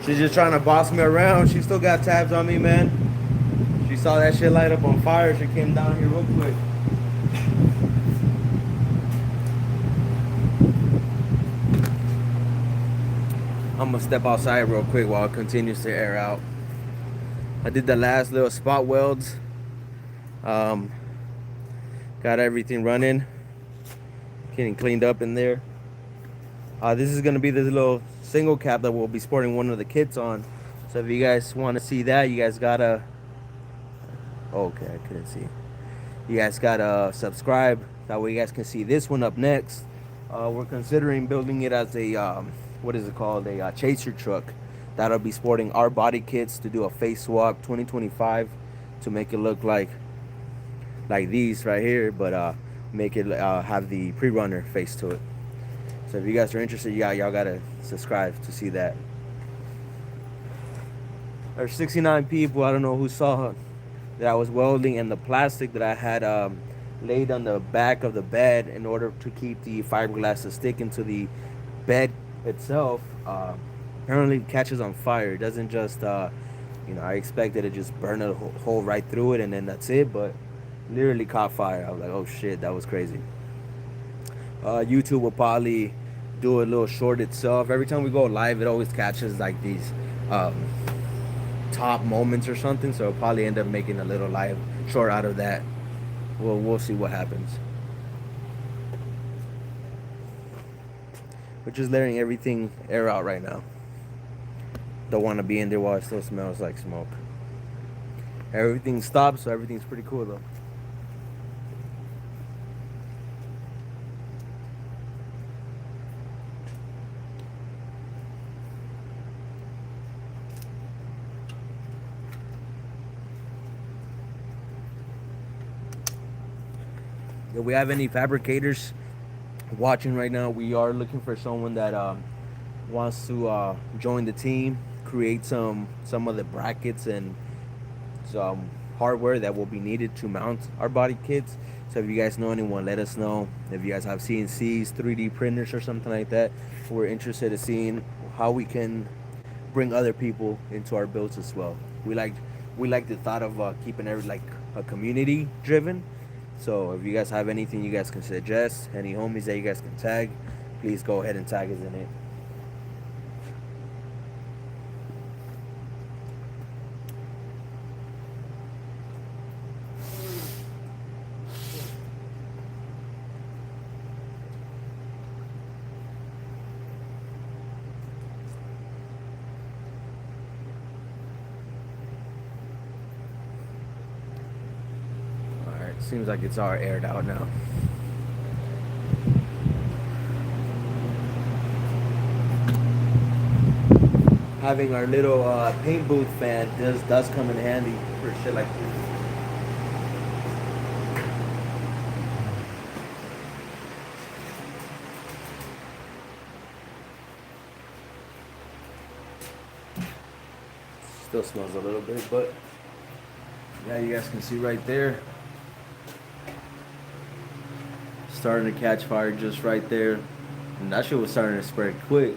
She's just trying to boss me around. She still got tabs on me, man. She saw that shit light up on fire. She came down here real quick. I'm gonna step outside real quick while it continues to air out. I did the last little spot welds. Got everything running. Getting cleaned up in there. This is gonna be the little single cap that we'll be sporting one of the kits on. So if you guys want to see that, you guys gotta. Okay, I couldn't see. You guys gotta subscribe. That way you guys can see this one up next. We're considering building it as a what is it called? A chaser truck. That'll be sporting our body kits to do a face swap 2025 to make it look like these right here, but make it have the pre-runner face to it. So if you guys are interested, y'all gotta subscribe to see that. There's 69 people. I don't know who saw that I was welding and the plastic that I had laid on the back of the bed in order to keep the fiberglass to stick into the bed itself, apparently catches on fire. It doesn't just, I expected to just burn a hole right through it and then that's it, but literally caught fire. I was like, oh shit, that was crazy. YouTube will probably do a little short itself. Every time we go live, it always catches like these um, top moments or something. So I'll probably end up making a little live short out of that. We'll see what happens. We're just letting everything air out right now. Don't want to be in there while it still smells like smoke. Everything stopped, so everything's pretty cool though. If we have any fabricators watching right now, we are looking for someone that wants to join the team, create some of the brackets and some hardware that will be needed to mount our body kits. So if you guys know anyone, let us know. If you guys have CNCs, 3D printers or something like that, we're interested in seeing how we can bring other people into our builds as well. We like the thought of keeping every like a community driven. So if you guys have anything you guys can suggest, any homies that you guys can tag, please go ahead and tag us in it. Seems like it's all aired out now. Having our little paint booth fan does come in handy for shit like this. Still smells a little bit, but yeah, you guys can see right there. Starting to catch fire just right there, and that shit was starting to spread quick.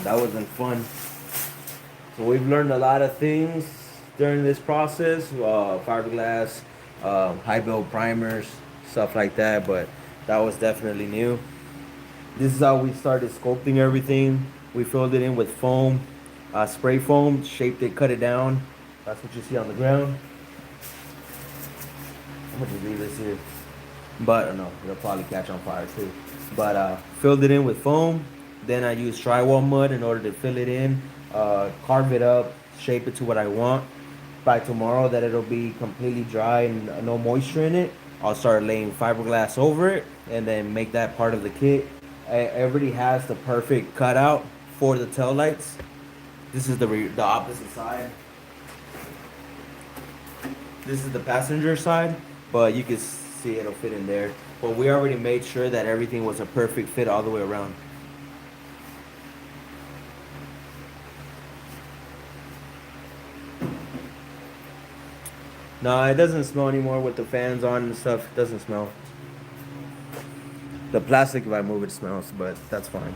That wasn't fun. So we've learned a lot of things during this process, fiberglass, high build primers, stuff like that. But that was definitely new. This is how we started sculpting everything. We filled it in with foam. Spray foam, shaped it, cut it down. That's what you see on the ground. I'm gonna just leave this here. But no, it'll probably catch on fire too. But filled it in with foam. Then I used drywall mud in order to fill it in, carve it up, shape it to what I want. By tomorrow that it'll be completely dry and no moisture in it, I'll start laying fiberglass over it and then make that part of the kit. Everybody has the perfect cutout for the tail lights. This is the opposite side. This is the passenger side, but you can see it'll fit in there. But we already made sure that everything was a perfect fit all the way around. No, it doesn't smell anymore with the fans on and stuff. It doesn't smell. The plastic, if I move it, smells, but that's fine.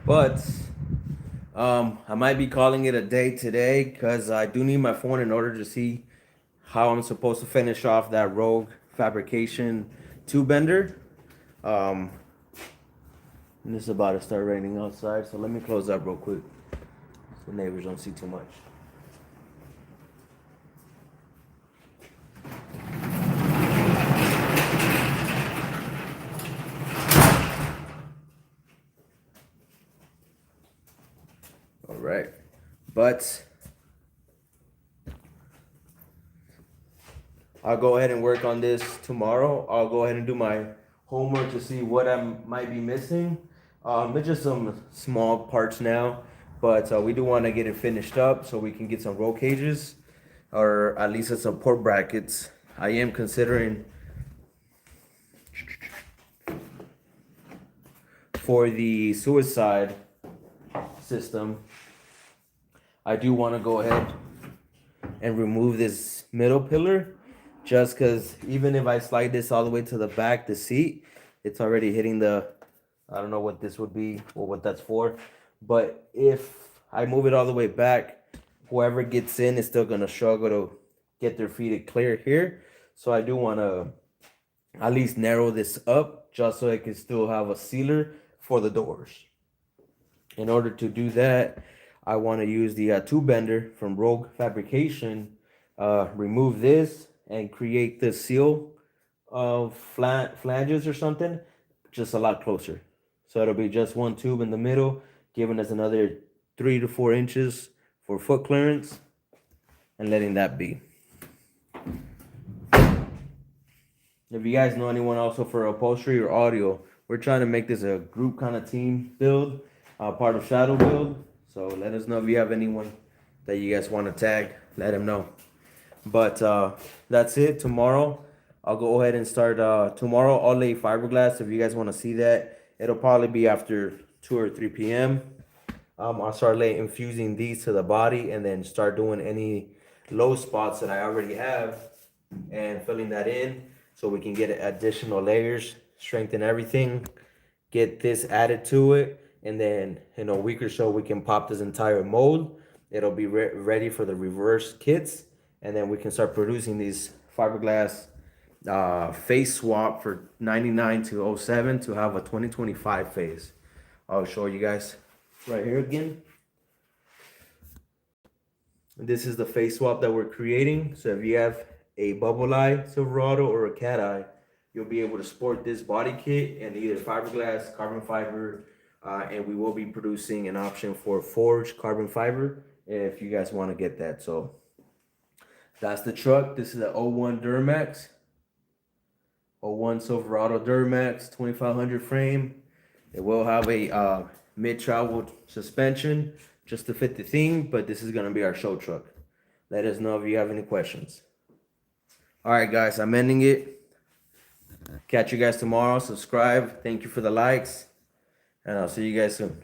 But I might be calling it a day today because I do need my phone in order to see how I'm supposed to finish off that Rogue Fabrication tube bender. And it's about to start raining outside, so let me close up real quick so neighbors don't see too much. All right, but I'll go ahead and work on this tomorrow. I'll go ahead and do my homework to see what I might be missing. It's just some small parts now. but we do want to get it finished up so we can get some roll cages, or at least some support brackets. I am considering for the suicide system, I do want to go ahead and remove this middle pillar, just because even if I slide this all the way to the back, the seat, it's already hitting the, I don't know what this would be or what that's for, but if I move it all the way back, whoever gets in is still gonna struggle to get their feet clear here. So I do want to at least narrow this up just so I can still have a sealer for the doors. In order to do that, I want to use the tube bender from Rogue Fabrication, remove this and create the seal of flanges or something, just a lot closer. So it'll be just one tube in the middle, giving us another 3 to 4 inches for foot clearance, and letting that be. If you guys know anyone also for upholstery or audio, we're trying to make this a group kind of team build, part of Shadow Build. So let us know if you have anyone that you guys want to tag, let them know. But that's it. Tomorrow, I'll go ahead and start. Tomorrow, I'll lay fiberglass. If you guys want to see that, it'll probably be after 2 or 3 p.m. I'll start infusing these to the body and then start doing any low spots that I already have and filling that in so we can get additional layers, strengthen everything, get this added to it. And then in a week or so, we can pop this entire mold. It'll be ready for the reverse kits. And then we can start producing these fiberglass phase swap for 99 to 07 to have a 2025 phase. I'll show you guys right here again. This is the phase swap that we're creating. So if you have a bubble eye Silverado or a cat eye, you'll be able to sport this body kit in either fiberglass, carbon fiber, and we will be producing an option for forged carbon fiber if you guys want to get that. So that's the truck. This is a 01 Duramax, 01 Silverado Duramax 2500 frame. It will have a mid-travel suspension just to fit the theme, but this is going to be our show truck. Let us know if you have any questions. All right, guys, I'm ending it. Catch you guys tomorrow. Subscribe. Thank you for the likes. And I'll see you guys soon.